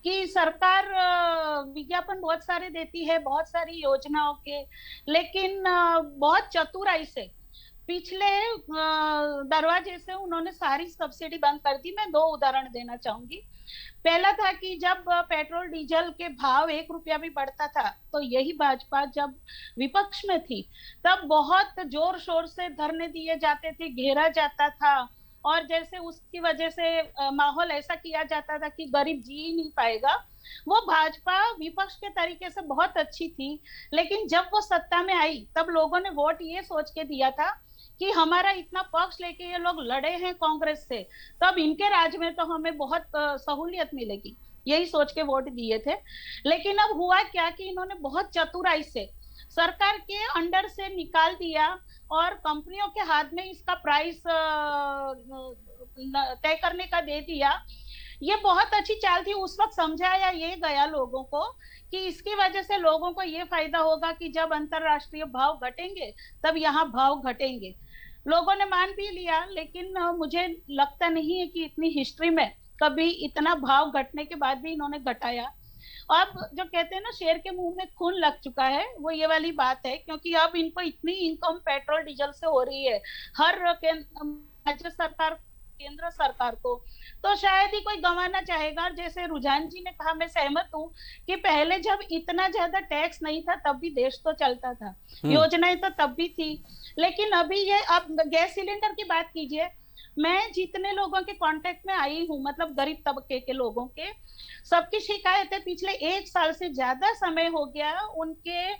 कि सरकार विज्ञापन बहुत सारे देती है, बहुत सारी योजनाओं के, लेकिन बहुत चतुराई से पिछले दरवाजे से उन्होंने सारी सब्सिडी बंद कर दी। मैं 2 उदाहरण देना चाहूंगी। पहला था कि जब पेट्रोल डीजल के भाव 1 रुपया भी बढ़ता था तो यही भाजपा जब विपक्ष में थी तब बहुत जोर शोर से धरने दिए जाते थे, घेरा जाता था, और जैसे उसकी वजह से माहौल ऐसा किया जाता था कि गरीब जी ही नहीं पाएगा। वो भाजपा विपक्ष के तरीके से बहुत अच्छी थी, लेकिन जब वो सत्ता में आई तब लोगों ने वोट ये सोच के दिया था कि हमारा इतना पक्ष लेके ये लोग लड़े हैं कांग्रेस से, तब इनके राज में तो हमें बहुत सहूलियत मिलेगी, यही सोच के वोट दिए थे। लेकिन अब हुआ क्या कि इन्होंने बहुत चतुराई से सरकार के अंडर से निकाल दिया और कंपनियों के हाथ में इसका प्राइस तय करने का दे दिया। ये बहुत अच्छी चाल थी, उस वक्त समझाया ये गया लोगों को कि इसकी वजह से लोगों को ये फायदा होगा कि जब अंतरराष्ट्रीय भाव घटेंगे तब यहाँ भाव घटेंगे। लोगों ने मान भी लिया, लेकिन मुझे लगता नहीं है कि इतनी हिस्ट्री में कभी इतना भाव घटने के बाद भी इन्होंने घटाया। अब जो कहते हैं ना शेर के मुंह में खून लग चुका है, वो ये वाली बात है, क्योंकि अब इनको इतनी इनकम पेट्रोल डीजल से हो रही है हर राज्य सरकार केंद्र सरकार को, तो शायद ही कोई गंवाना चाहेगा। और जैसे रुझान जी ने कहा, मैं सहमत हूँ कि पहले जब इतना ज्यादा टैक्स नहीं था तब भी देश तो चलता था, योजनाएं तो तब भी थी, लेकिन अभी ये अब गैस सिलेंडर की बात कीजिए, मैं जितने लोगों के कांटेक्ट में आई हूँ, मतलब गरीब तबके के लोगों के, सबकी शिकायतें पिछले 1 साल से ज्यादा समय हो गया उनके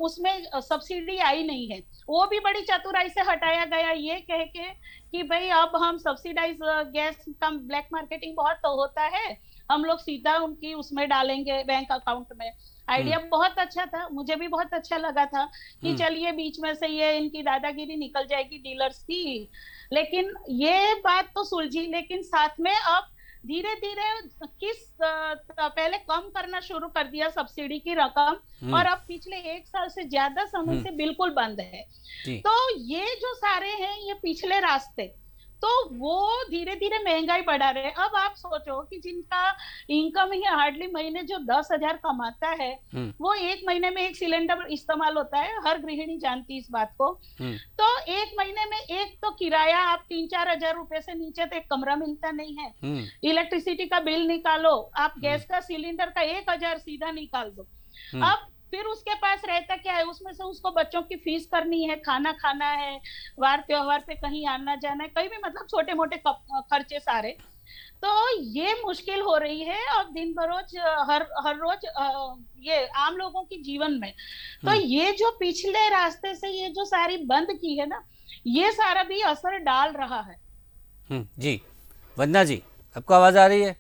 उसमें सब्सिडी आई नहीं है। वो भी बड़ी चतुराई से हटाया गया ये कह के कि भाई अब हम सब्सिडाइज गैस का ब्लैक मार्केटिंग बहुत तो होता है, हम लोग सीधा उनकी उसमें डालेंगे बैंक अकाउंट में। आइडिया बहुत अच्छा था, मुझे भी बहुत अच्छा लगा था कि चलिए बीच में से ये इनकी दादागिरी निकल जाएगी डीलर्स की। लेकिन ये बात तो सुलझी, लेकिन साथ में अब धीरे धीरे पहले कम करना शुरू कर दिया सब्सिडी की रकम, और अब पिछले 1 साल से ज्यादा समय से बिल्कुल बंद है। तो ये जो सारे हैं ये पिछले रास्ते, तो वो धीरे धीरे महंगाई बढ़ा रहे हैं। अब आप सोचो कि जिनका इनकम ही हार्डली महीने जो 10,000 कमाता है, वो 1 महीने में 1 सिलेंडर इस्तेमाल होता है, हर गृहिणी जानती इस बात को। तो 1 महीने में एक तो किराया आप 3-4 हजार रुपए से नीचे तो एक कमरा मिलता नहीं है। इलेक्ट्रिसिटी का बिल निकालो, आप गैस का सिलेंडर का 1,000 सीधा निकाल दो। अब फिर उसके पास रहता क्या है, उसमें से उसको बच्चों की फीस करनी है, खाना खाना है, वार त्योहार पे कहीं आना जाना है, कहीं भी, मतलब छोटे मोटे खर्चे सारे। तो ये मुश्किल हो रही है अब दिन बरोज हर रोज ये आम लोगों की जीवन में। तो ये जो पिछले रास्ते से ये जो सारी बंद की है ना, ये सारा भी असर डाल रहा है। जी वंदना जी, आपको आवाज आ रही है?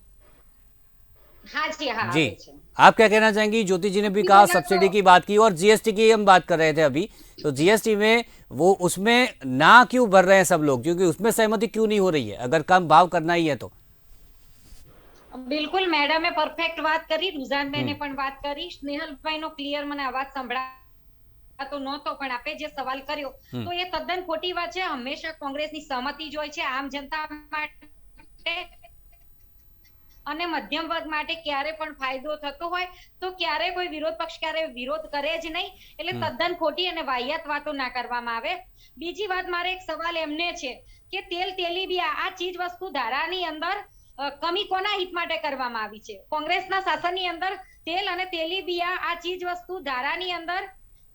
हाँ जी, हाँ जी, आप क्या कहना चाहेंगी? ज्योति जी ने भी कहा, सब्सिडी की बात की, और जीएसटी की हम बात कर रहे थे अभी, तो जीएसटी में वो उसमें ना क्यों भर रहे हैं सब लोग, क्योंकि उसमें सहमति क्यों नहीं हो रही है अगर कम भाव करना ही है तो? बिल्कुल मैडम परफेक्ट बात करी, रुझान बेने पण बात करी, स्नेहल भाई नो क्लियर મને અવાજ સંભળાતો નહોતો, પણ આપે જે સવાલ કર્યો તો એ તદ્દન ખોટી વાત છે। હંમેશા કોંગ્રેસની સહમતિ જ હોય છે આમ જનતા માટે અને મધ્યમ વર્ગ માટે। ક્યારે પણ ફાયદો થતો હોય તો ક્યારે કોઈ વિરોધ પક્ષ ક્યારે વિરોધ કરે જ નહીં, એટલે તદ્દન ખોટી અને વાહિયાત વાતો ના કરવામાં આવે। બીજી વાત, મારે એક સવાલ એમને છે કે તેલ તેલીબિયા આ ચીજ વસ્તુ ધારાની અંદર કમી કોના હિત માટે કરવામાં આવી છે? કોંગ્રેસના શાસનની અંદર તેલ અને તેલીબિયા આ ચીજ વસ્તુ ધારાની અંદર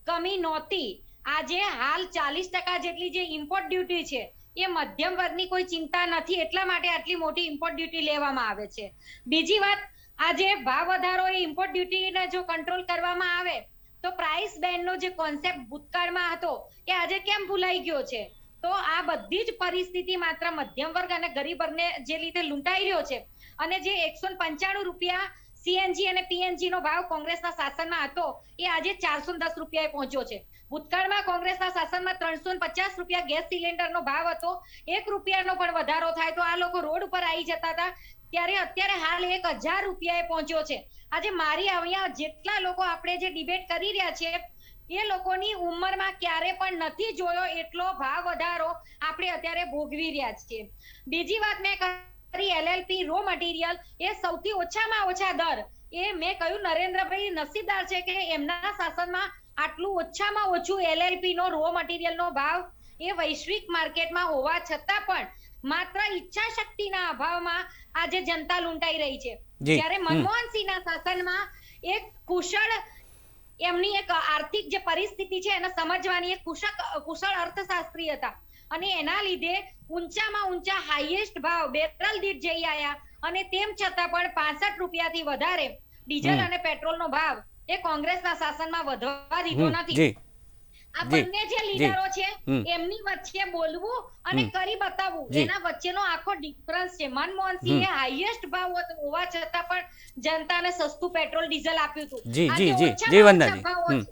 કમી નહોતી। આજે હાલ 40% જેટલી જે ઇમ્પોર્ટ ડ્યુટી છે એ મધ્યમ વર્ગની કોઈ ચિંતા નથી, એટલા માટે આટલી મોટી ઇમ્પોર્ટ ડ્યુટી લેવામાં આવે છે। બીજી વાત, આજે ભાવ વધારો એ ઇમ્પોર્ટ ડ્યુટીને જો કંટ્રોલ કરવામાં આવે તો પ્રાઇસ બેન્ડનો જે કોન્સેપ્ટ ભૂતકાળમાં હતો એ આજે કેમ ભૂલાઈ ગયો છે? તો આ બધી જ પરિસ્થિતિ માત્ર મધ્યમ વર્ગ અને ગરીબ વર્ગને જે રીતે લૂંટાઈ રહ્યો છે, અને જે 195 રૂપિયા સીએનજી અને પીએનજી નો ભાવ કોંગ્રેસના શાસનમાં હતો એ આજે 410 રૂપિયાએ પહોંચ્યો છે। ભૂતકાળમાં કોંગ્રેસના શાસનમાં 350 રૂપિયા ગેસ સિલિન્ડરનો ભાવ હતો, 1 રૂપિયાનો પણ વધારો થાય તો આ લોકો રોડ ઉપર આવી જતા હતા, ત્યારે અત્યારે હાલ 1000 રૂપિયાએ પહોંચ્યો છે। આજે મારી અહીંયા જેટલા લોકો આપણે જે ડિબેટ કરી રહ્યા છે એ લોકોની ઉંમરમાં ક્યારે પણ નથી જોયો એટલો ભાવ વધારો આપણે અત્યારે ભોગવી રહ્યા છીએ। બીજી વાત મેં LLP રો મટીરિયલ એ સૌથી ઓછામાં ઓછા દર, એ મેં કહ્યું નરેન્દ્રભાઈ નસીબદાર છે કે એમના શાસનમાં આટલું ઓછામાં ઓછું LLP નો રો મટીરિયલ નો ભાવ એ વૈશ્વિક માર્કેટમાં હોવા છતાં પણ માત્ર ઈચ્છા શક્તિના અભાવમાં આજે જનતા લૂંટાઈ રહી છે. જી. જ્યારે મનમોહનસિંહના શાસનમાં એક કુશળ એમની એક આર્થિક જે પરિસ્થિતિ છે એને સમજવાની એક કુશળ અર્થશાસ્ત્રી હતા અને એના લીધે ઊંચામાં ઊંચા હાઈએસ્ટ ભાવ બેરલ દીઠ જઈ આયા અને તેમ છતાં પણ 65 રૂપિયાથી વધારે ડીઝલ અને પેટ્રોલનો ભાવ એ કોંગ્રેસના શાસનમાં વધવા દીધો નથી. જી આ બંને જે લીડરો છે એમની વચ્ચે બોલવું અને કરી બતાવવું એના વચ્ચેનો આખો ડિફરન્સ છે. મનમોહનસિંહે હાઈએસ્ટ ભાવ હોવા છતાં પણ જનતાને સસ્તું પેટ્રોલ ડીઝલ આપ્યું હતું. જી વંદનાજી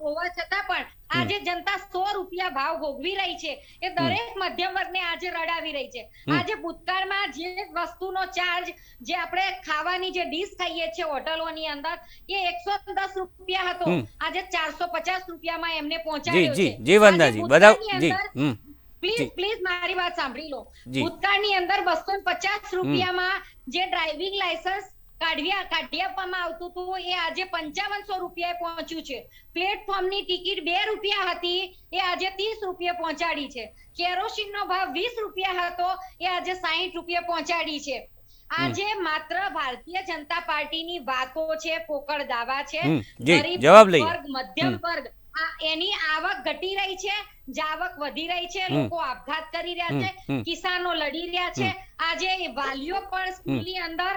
હોવા છતાં પણ આજે જનતા 100 રૂપિયા ભાવ ભોગવી રહી છે એ દરેક મધ્યમ વર્ગને આજે રડાવી રહી છે. આજે ભૂતકાળમાં જે વસ્તુનો ચાર્જ જે આપણે ખાવાની જે ડીશ ખાઈએ છીએ હોટલોની અંદર એ 110 રૂપિયા હતો, આજે 450 રૂપિયામાં એમને પહોંચાડ્યો છે. જી વંદનાજી બધા જી પ્લીઝ મારી વાત સાંભળી લો. ભૂતકાળની અંદર 250 રૂપિયામાં જે ડ્રાઇવિંગ લાયસન્સ કાઢી આપવામાં આવતું હતું એ આજે 5500 રૂપિયાએ પહોંચ્યું છે. પ્લેટફોર્મની ટિકિટ 2 રૂપિયા હતી એ આજે 30 રૂપિયા પહોંચાડી છે. કેરોસીનનો ભાવ 20 રૂપિયા હતો એ આજે 60 રૂપિયા પહોંચાડી છે. આજે માત્ર ભારતીય જનતા પાર્ટીની વાતો છે, પોકળ દાવા છે. ગરીબ વર્ગ, મધ્યમ વર્ગ એની આવક ઘટી રહી છે, જાવક વધી રહી છે, લોકો આપઘાત કરી રહ્યા છે, કિસાનો લડી રહ્યા છે. આજે વાલીઓ પણ સ્કૂલની અંદર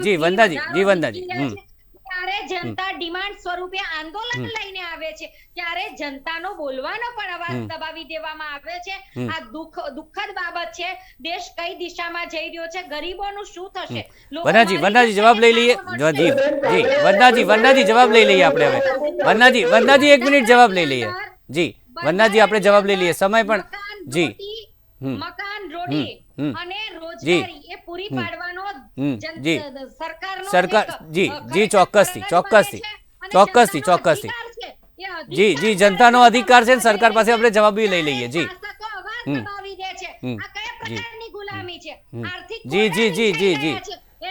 જી વંદનાજી ત્યારે જનતા ડિમાન્ડ સ્વરૂપે આંદોલન લઈને આવે છે, ત્યારે જનતાનો બોલવાનો પણ અવાજ દબાવી દેવામાં આવે છે. આ દુઃખદ બાબત છે. દેશ કઈ દિશામાં જઈ રહ્યો છે, ગરીબોનું શું થશે? વંદનાજી જવાબ લઈ લઈએ. જી વંદનાજી જવાબ લઈ લઈએ આપણે હવે. વંદનાજી 1 મિનિટ જવાબ લઈ લઈએ. જી વંદનાજી આપણે જવાબ લઈ લઈએ. સમય પણ જી મકાન, રોટી અને રોજગારી એ પૂરી પાડવાનો સરકાર જી ચોક્કસથી જી જનતાનો અધિકાર છે. સરકાર પાસે આપણે જવાબ બી લઈ લઈએ. જી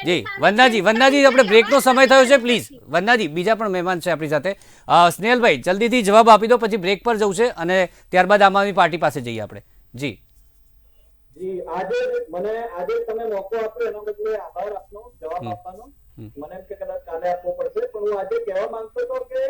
જી વંદનાજી આપણે બ્રેકનો સમય થયો છે. પ્લીઝ વંદનાજી, બીજા પણ મહેમાન છે આપણી સાથે. સ્નેહલભાઈ જલ્દીથી જવાબ આપી દો, પછી બ્રેક પર જવું છે અને ત્યારબાદ આમ આદમી પાર્ટી પાસે જઈએ આપણે. જી આજે તમે મોકો આપ્યો એના બદલે આભાર આપનો, જવાબ આપવાનો. મને એમ કે કદાચ કાલે આપવો પડશે, પણ હું આજે કહેવા માંગતો હતો કે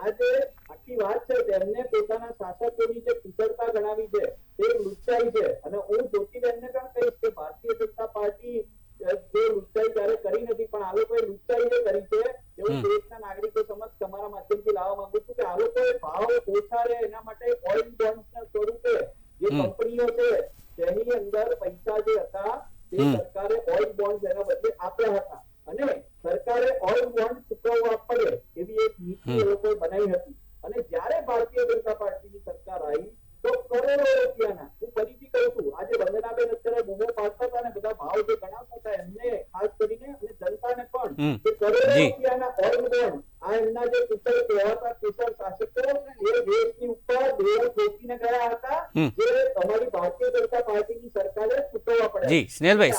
આજે આખી વાત છે તેમને પોતાના શાસકોની જે કુશળતા ગણાવી છે તે લુચ્ચાઈ છે. અને હું જ્યોતિબેનને પણ કહીશ કે ભારતીય જનતા પાર્ટી જે લુચ્ચાઈ ત્યારે કરી નથી, પણ આ લોકોએ લુચ્ચાઈ જે કરી છે એવું દેશના નાગરિકો સમક્ષ તમારા માધ્યમથી લાવવા માંગુ છું કે આ લોકોએ ભાવ ઓછા રહે એના માટે ઓઇલ બોન્ડ્સના સ્વરૂપે જે કંપનીઓ છે તેની અંદર પૈસા જે હતા તે સરકારે ઓઇલ બોન્ડ એના બદલે આપ્યા હતા અને સરકારે ઓઇલ બોન્ડ ચૂકવવા પડે એવી એક નીતિ એ લોકોએ બનાવી હતી. અને જ્યારે ભારતીય જનતા પાર્ટીની સરકાર આવી તો કરોડો રૂપિયાના, હું ફરીથી કહું છું, આજે વંદનાબેન અત્યારે બૂમો પાડતા હતા ને બધા ભાવ જે ગણાવતા હતા એમને ખાસ કરીને અને જનતાને પણ કે કરોડો રૂપિયાના ઓઇલ બોન્ડ આ એમના જે કુશળ કહેવાતા કુશળ શાસકો એ દેશની ઉપર દેવ ઠોકીને ગયા હતા જે તમારી ભારતીય જનતા પાર્ટીની સરકારે ચૂકવવા પડે. જી સ્નેહલભાઈ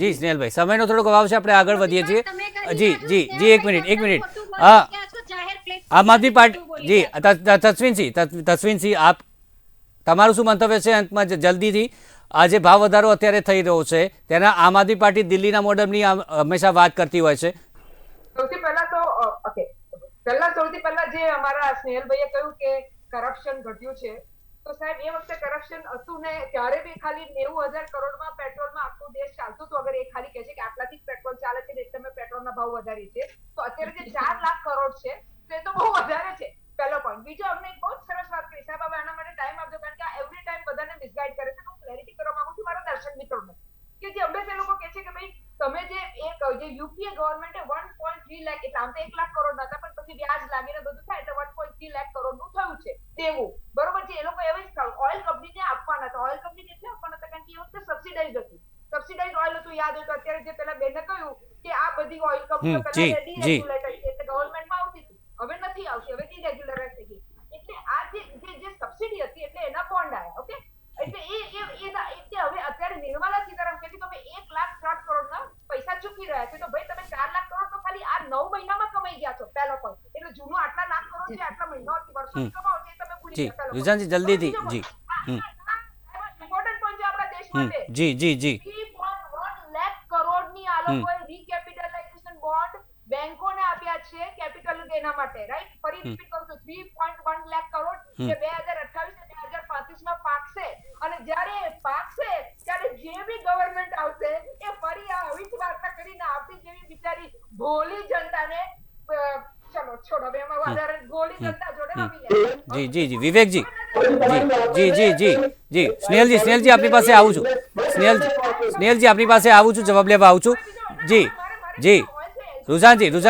જી સ્નેહલભાઈ સમયનો થોડોક અભાવ છે, આપણે આગળ વધીએ છીએ. જી એક મિનિટ આમ આદમી પાર્ટી જી તસ્વીનસિંહ આપ તમારું શું મંતવ્ય છે અંતમાં જલ્દીથી? આજે ભાવ વધારો અત્યારે થઈ રહ્યો છે તેના આમ આદમી પાર્ટી દિલ્હીના મોડલની હંમેશા વાત કરતી હોય છે. સૌથી પહેલા જે અમારા સ્નેહલભાઈએ કહ્યું કે કરપ્શન ઘટ્યું છે, તો સાહેબ એ વખતે કરપ્શન હતું ને ત્યારે બી ખાલી 90,000 કરોડમાં પેટ્રોલમાં આખો દેશ ચાલતું હતું. અગર એ ખાલી કહે છે કે આટલાથી પેટ્રોલ ચાલે છે એટલે અમે પેટ્રોલના ભાવ વધારી છે, તો અત્યારે જે 4 લાખ કરોડ છે તે તો બહુ વધારે છે. પહેલો પોઈન્ટ. બીજો અમને એક બહુ સરસ વાત કરી સાહેબ, હવે આના માટે ટાઈમ આપજો કારણ કે આ એવરી ટાઈમ બધાને મિસગાઈડ કરે છે. હું ક્લેરિટી કરવા માંગુ છું મારા દર્શક મિત્રોને કે જે હંમેશા લોકો કહે છે કે ભાઈ તમે જે યુપીએ ગવર્મેન્ટે 1.3 લાખ એટલે આમ તો 1 લાખ કરોડ હતા પણ પછી વ્યાજ લાગીને બધું થાય એટલે 1.3 લાખ કરોડનું થયું છે દેવું, બરોબર છે. એ લોકો એવી જ ઓઇલ કંપનીને આપવાના હતા. ઓઇલ કંપનીને એટલે આપવાના હતા કારણ કે એ વખતે સબસિડાઇઝ હતું, સબસિડાઇઝ ઓઇલ હતું. યાદ હોય તો અત્યારે જે પેલા બેને કહ્યું કે આ બધી ઓઇલ કંપનીઓ પહેલા ડીરેગ્યુલેટેડ એટલે ગવર્મેન્ટમાં આવતી હતી, હવે નથી આવતી, હવે ડીરેગ્યુલરાઇઝ થઈ ગઈ. એટલે આ જે સબસિડી હતી એટલે એના બોન્ડ આવ્યા. ઓકે, એટલે હવે અત્યારે નિર્મલા સીતારામન કહે છે તમે 1 લાખ 60 કરોડના પૈસા ચૂકી રહ્યા છે, તો ભાઈ તમે 4 લાખ કરોડ તો ખાલી આ 9 મહિનામાં કમાઈ ગયા છો. પહેલો પોઈન્ટ. એટલે જૂનો આટલા લાખ કરોડ છે આટલા મહિનાઓથી વર્ષોથી કમાઓ છે તમે ભૂલી ગયા. વિજાનજી જલ્દીથી જી ઇમ્પોર્ટન્ટ પોઈન્ટ જે આપણા માટે જી જી જી 3.1 લાખ કરોડની આ લોકોએ રીકેપિટલાઇઝેશન બોન્ડ બેંકોને આપ્યા છે કેપિટલ એના માટે, રાઈટ? ફરી રિપીટ કરું છું, 3.1 લાખ કરોડ જે 2028 અને 2035 માં પાકશે, અને જ્યારે એ પાકશે ત્યારે જે બી ગવર્નમેન્ટ આવશે એ ફરી આ આવી વાર્તા કરીને આપણી જેવી બિચારી ભોળી જનતાને ચલો છોડો, હવે એમાં વધારે ભોળી જનતા જોડે રમી લે. જી જી જી વિવેકજી, જી જી જી જી સ્નેહલજી આપની પાસે આવું છું. સ્નેહલજી આપની પાસે આવું છું, જવાબ લેવા આવું છું. જી જી रुझानजी જી જી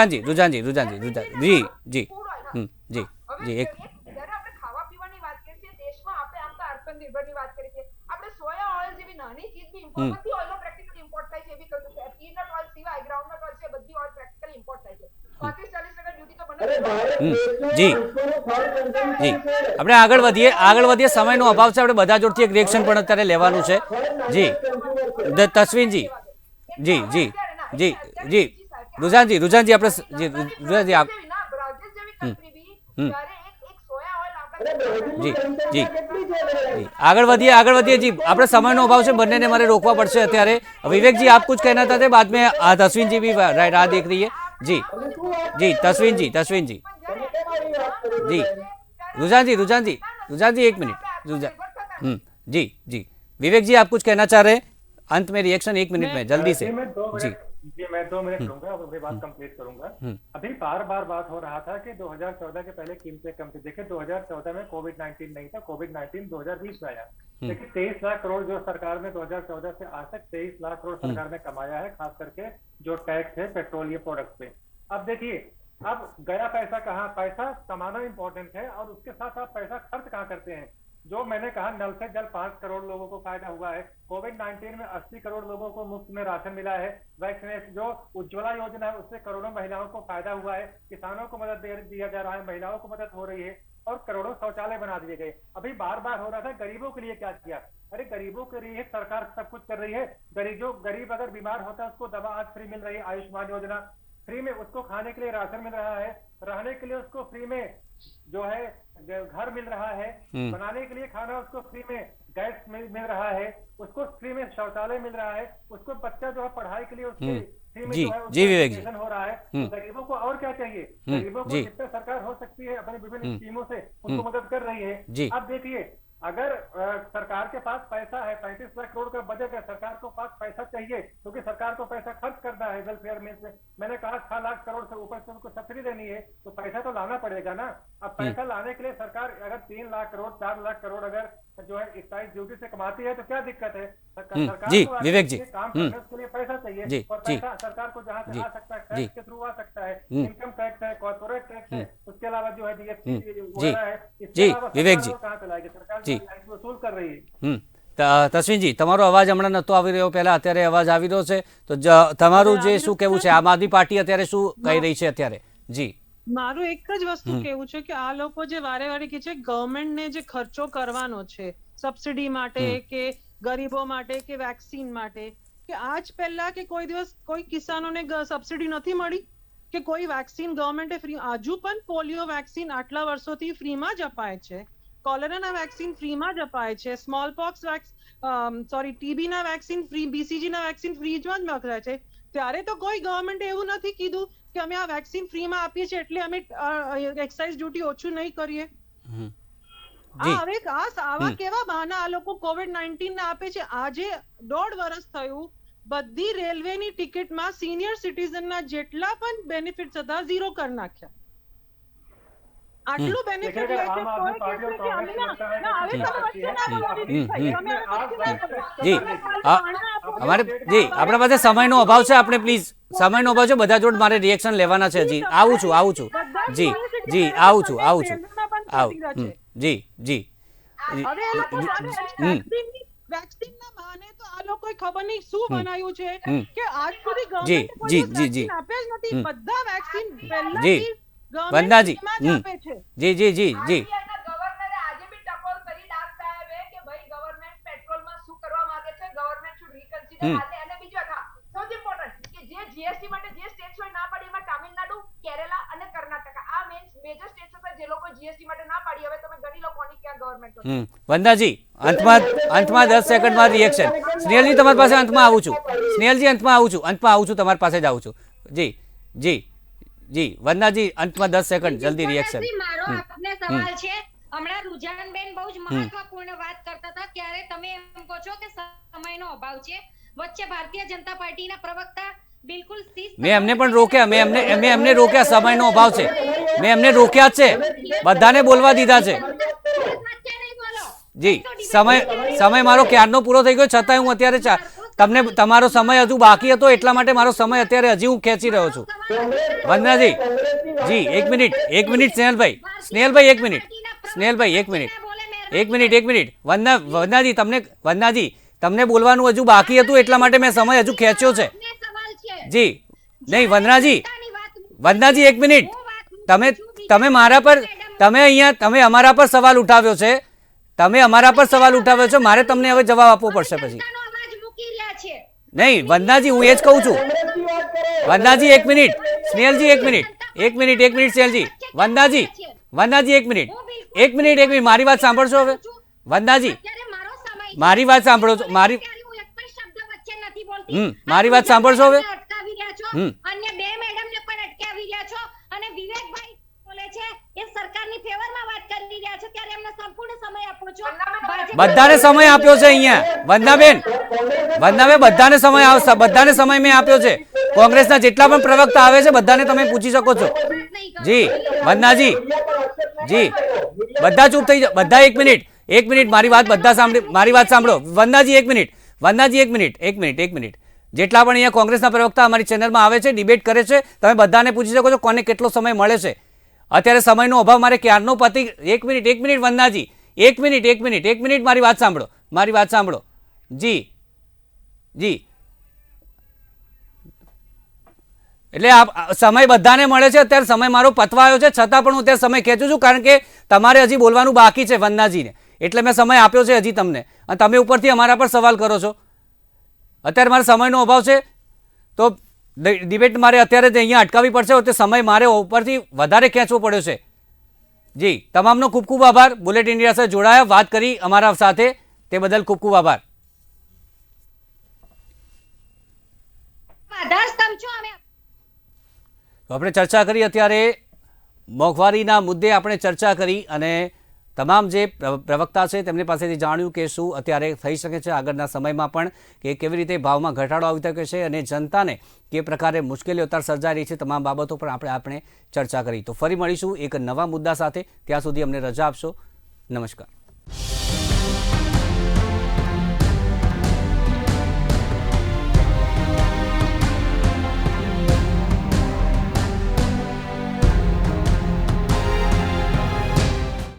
જી એક જ્યારે આપણે ખાવા પીવાની વાત કરીએ છીએ દેશમાં, આપણે આમ તો આત્મનિર્ભરની વાત કરીએ છીએ, આપણે સોયા ઓઇલ જેવી નાની ચીજ બી ઇમ્પોર્ટ, બધી ઓઇલો પ્રેક્ટિકલી ઇમ્પોર્ટ થાય છે એવી કહ્યું છે. પીનટ ઓઇલ સિવાય ગ્રાઉન્ડનટ ઓઇલ છે બધી ઓઇલ પ્રેક્ટિકલી ઇમ્પોર્ટ થાય છે. 35-40% ડ્યુટી તો બને. જી જી આપણે આગળ વધીએ, સમયનો અભાવ છે, આપણે બધા જોડથી એક રિએક્શન પણ અત્યારે લેવાનું છે. જી તસ્વીનજી, જી જી જી જી रुझानजी આપણે જી रुझानजी આપ જી જી જી આગળ વધીએ જી આપણે સમયનો અભાવ છે, બંનેને મારે રોકવા પડશે અત્યારે. विवेकजी आप कुछ कहना चाहते हैं, बाद में तस्वीन जी भी राह देख रही है. जी जी तस्वीन जी जी रुझानजी एक मिनट. जी जी विवेक जी आप कुछ कहना चाह रहे हैं, अंत में रिएक्शन 1 मिनट में जल्दी से. जी मैं 2 मिनट लूंगा, अपनी बात कंप्लीट करूंगा. अभी बार बात हो रहा था कि 2014 के पहले कीमतें कम थी. देखिए 2014 में कोविड-19 नहीं था, कोविड-19 2020 में आया. देखिए 23 लाख करोड़ जो सरकार ने 2014 से आज तक 23 लाख करोड़ सरकार ने कमाया है, खास करके जो टैक्स है पेट्रोलियम प्रोडक्ट पे. अब देखिए अब गया पैसा कहाँ, पैसा कमाना इंपॉर्टेंट है और उसके साथ आप पैसा खर्च कहाँ करते हैं. जो मैंने कहा नल से जल 5 करोड़ लोगों को फायदा हुआ है, कोविड-19 में 80 करोड़ लोगों को मुफ्त में राशन मिला है, वैक्सीनेशन जो उज्ज्वला योजना है उससे करोड़ों महिलाओं को फायदा हुआ है, किसानों को मदद दिया जा रहा है, महिलाओं को मदद हो रही है और करोड़ों शौचालय बना दिए गए. अभी बार हो रहा था गरीबों के लिए क्या किया. अरे गरीबों के लिए सरकार सब कुछ कर रही है. गरीब अगर बीमार होता है उसको दवा आज फ्री मिल रही है, आयुष्मान योजना फ्री में, उसको खाने के लिए राशन मिल रहा है, रहने के लिए उसको फ्री में जो है घर मिल रहा है, बनाने के लिए खाना उसको फ्री में गैस मिल रहा है, उसको फ्री में शौचालय मिल रहा है, उसको बच्चा जो है पढ़ाई के लिए उसके फ्री में जो है जी विवेक जी हो रहा है. तो गरीबों को और क्या चाहिए. गरीबों को जितना सरकार हो सकती है अपनी विभिन्न स्कीमों से उनको मदद कर रही है. अब देखिए अगर सरकार के पास पैसा है, 35 लाख करोड़ का बजट है, सरकार को पास पैसा चाहिए क्योंकि सरकार को पैसा खर्च करना है वेलफेयर में से. मैंने कहा 6 लाख करोड़ से ऊपर से उनको सब्सिडी देनी है तो पैसा तो लाना पड़ेगा ना. अब पैसा लाने के लिए सरकार अगर 3 लाख करोड़ 4 लाख करोड़ अगर जो है एक्साइज ड्यूटी से कमाती है तो क्या दिक्कत है. सरकार जी को विवेक जी काम करने के लिए पैसा चाहिए और पैसा सरकार को जहाँ से आ सकता है टैक्स के थ्रू आ सकता है, इनकम टैक्स है, कॉर्पोरेट टैक्स है, उसके अलावा जो है जीएसटी वगैरह है. इसके अलावा विवेक जी कहाँ से लाएगी सरकार, वसूल कर रही है. તસ્વીનજી તમારો અવાજ હમણાં નહોતો આવી રહ્યો, પહેલા અત્યારે અવાજ આવી રહ્યો છે, તો તમારું જે શું કહેવું છે, આમ આદમી પાર્ટી અત્યારે શું કહી રહી છે અત્યારે. જી મારું એક જ વસ્તુ કેવું છે કે આ લોકો જે વારે વારે કહે છે ગવર્મેન્ટને જે ખર્ચો કરવાનો છે સબસિડી માટે કે ગરીબો માટે કે વેક્સિન માટે, કે આજ પહેલા કે કોઈ દિવસ કોઈ કિસાનોને સબસિડી નથી મળી કે કોઈ વેક્સિન ગવર્મેન્ટે ફ્રી, હજુ પણ પોલિયો વેક્સિન આટલા વર્ષોથી ફ્રીમાં જ અપાય છે, કોલેરાના વેક્સિન ફ્રીમાં જ અપાય છે, સ્મોલપોક્સ ટીબી ના વેક્સિન ફ્રી, બીસીજી ના વેક્સિન ફ્રીમાં જ મકરાય છે. ત્યારે તો કોઈ ગવર્મેન્ટે એવું નથી કીધું કે અમે આ વેક્સિન ફ્રીમાં આપીએ છીએ એટલે અમે એક્સાઇઝ ડ્યુટી ઓછું નહીં કરીએ. આવા કેવા બહાના આ લોકો કોવિડ-19 ને આપે છે. આજે 1.5 વર્ષ થયું, બધી રેલવેની ટિકિટમાં સિનિયર સિટીઝનના જેટલા પણ બેનિફિટ્સ હતા ઝીરો કરી નાખ્યા. આટલું બેનિફિટ લે છે કોઈ કહેશે કે અમે ના હવે તમે વચ્ચે ના બોલો જી અમારે જી આપણા પાસે સમયનો અભાવ છે, આપણે પ્લીઝ સમયનો અભાવ છે, બધા જોડે મારે રિએક્શન લેવાના છે. જી આવું છું જી જી આવું છું જી જી હવે એ લોકો વેક્સિનના બહાને તો આ લોકોએ ખબર નહીં શું બનાવ્યું છે કે આજ સુધી ગવર્મેન્ટ આપે જ નથી. બધા વેક્સિન પહેલાથી વંદનાજી જી જી જી જી ગવર્નરે આજે બી ટકોર કરી ડાક સાહેબે કે ભાઈ ગવર્નમેન્ટ પેટ્રોલમાં શું કરવા માંગે છે, ગવર્નમેન્ટ શુડ રીકન્સિડર. અને બીજું સૌથી ઇમ્પોર્ટન્ટ કે જે જીએસટી માટે જે સ્ટેટ્સ હોય ના પાડી એમાં તામિલનાડુ, કેરેલા અને કર્ણાટકા આ મેજર સ્ટેટ્સ હતા જે લોકો જીએસટી માટે ના પાડી. હવે તમે ગણી લો કોની ક્યાં ગવર્નમેન્ટ. વંદનાજી અંતમાં 10 સેકન્ડમાં રિએક્શન. સ્નેહલજી તમારી પાસે અંતમાં આવું છું. સ્નેહલજી અંતમાં આવું છું તમારી પાસે જ આવું છું. જી જી જી વંદનાજી અંતમાં 10 સેકન્ડ જલ્દી રિએક્શન. મારો આપને સવાલ છે, હમણાં રુજાનબેન બહુ જ મહત્વપૂર્ણ વાત કરતા હતા ત્યારે તમે એમ કહો છો કે સમયનો અભાવ છે. વચ્ચે ભારતીય જનતા પાર્ટીના પ્રવક્તા બિલકુલ મેં એમને પણ રોક્યા, મેં એમને રોક્યા. સમયનો અભાવ છે, મેં એમને રોક્યા જ છે, બધાને બોલવા દીધા છે. જી સમય મારો ક્યારનો પૂરો થઈ ગયો, છતાંય હું અત્યારે તમને તમારો સમય હજુ બાકી હતો એટલા માટે મારો સમય અત્યારે હજી હું ખેંચી રહ્યો છું. વંદનાજી જી એક મિનિટ સ્નેહલભાઈ 1 મિનિટ વંદનાજી તમને બોલવાનું હજુ બાકી હતું એટલા માટે મેં સમય હજુ ખેંચ્યો છે. જી નહીં વંદનાજી 1 મિનિટ, તમે અમારા પર સવાલ ઉઠાવ્યો છે, મારે તમને હવે જવાબ આપવો પડશે પછી. નહીં વંદનાજી હું એ જ કહું છું. વંદનાજી 1 મિનિટ, સ્નેહલજી 1 મિનિટ સ્નેહલજી. વંદનાજી 1 મિનિટ મારી વાત સાંભળશો હવે? વંદનાજી મારી વાત સાંભળો છો, મારી વાત સાંભળશો હવે? અન્ય બે મેડમ ને પણ અટકાવી રહ્યા છો અને વિવેકભાઈ બોલે છે એ સરકારની ફેવરમાં વાત કરી રહ્યા છો ત્યારે એમને સંપૂર્ણ સમય આપો છો. બધાને સમય આપ્યો છે અહીંયા વંદનાબેન બધાને સમય મેં આપ્યો છે. કોંગ્રેસના જેટલા પણ પ્રવક્તા આવે છે બધાને તમે પૂછી શકો છો. જી વંદનાજી જી બધા ચૂપ થઈ જાઓ, બધા 1 મિનિટ મારી વાત સાંભળો. વંદનાજી 1 મિનિટ જેટલા પણ અહીંયા કોંગ્રેસના પ્રવક્તા અમારી ચેનલમાં આવે છે, ડિબેટ કરે છે, તમે બધાને પૂછી શકો છો કોને કેટલો સમય મળે છે. અત્યારે સમયનો અભાવ મારે ક્યારનો પતિ. 1 મિનિટ વંદનાજી 1 મિનિટ મારી વાત સાંભળો. જી એટલે સમય બધાને મળે છે. અત્યારે સમય મારો પતવા આવ્યો છે છતાં પણ હું અત્યારે સમય ખેંચું છું કારણ કે તમારે હજી બોલવાનું બાકી છે વંદનાજીને, એટલે મેં સમય આપ્યો છે હજી તમને, અને તમે ઉપરથી અમારા પર સવાલ કરો છો. અત્યારે મારે સમયનો અભાવ છે તો ડિબેટ મારે અત્યારે અહીંયા અટકાવવી પડશે, તો સમય મારે ઉપરથી વધારે ખેંચવો પડ્યો છે. જી તમામનો ખૂબ ખૂબ આભાર. બુલેટ ઇન્ડિયા સાથે જોડાયા, વાત કરી અમારા સાથે, તે બદલ ખૂબ ખૂબ આભાર. આપણે ચર્ચા કરી, અત્યારે મોંઘવારીના મુદ્દે આપણે ચર્ચા કરી અને તમામ જે પ્રવક્તા છે તેમની પાસેથી જાણ્યું કે શું અત્યારે થઈ શકે છે આગળના સમયમાં પણ, કે કેવી રીતે ભાવમાં ઘટાડો આવી શકે છે અને જનતાને કે પ્રકારે મુશ્કેલીઓ અત્યારે સર્જાઈ રહી છે, તમામ બાબતો પર આપણે ચર્ચા કરી. તો ફરી મળીશું એક નવા મુદ્દા સાથે, ત્યાં સુધી અમને રજા આપશો. નમસ્કાર.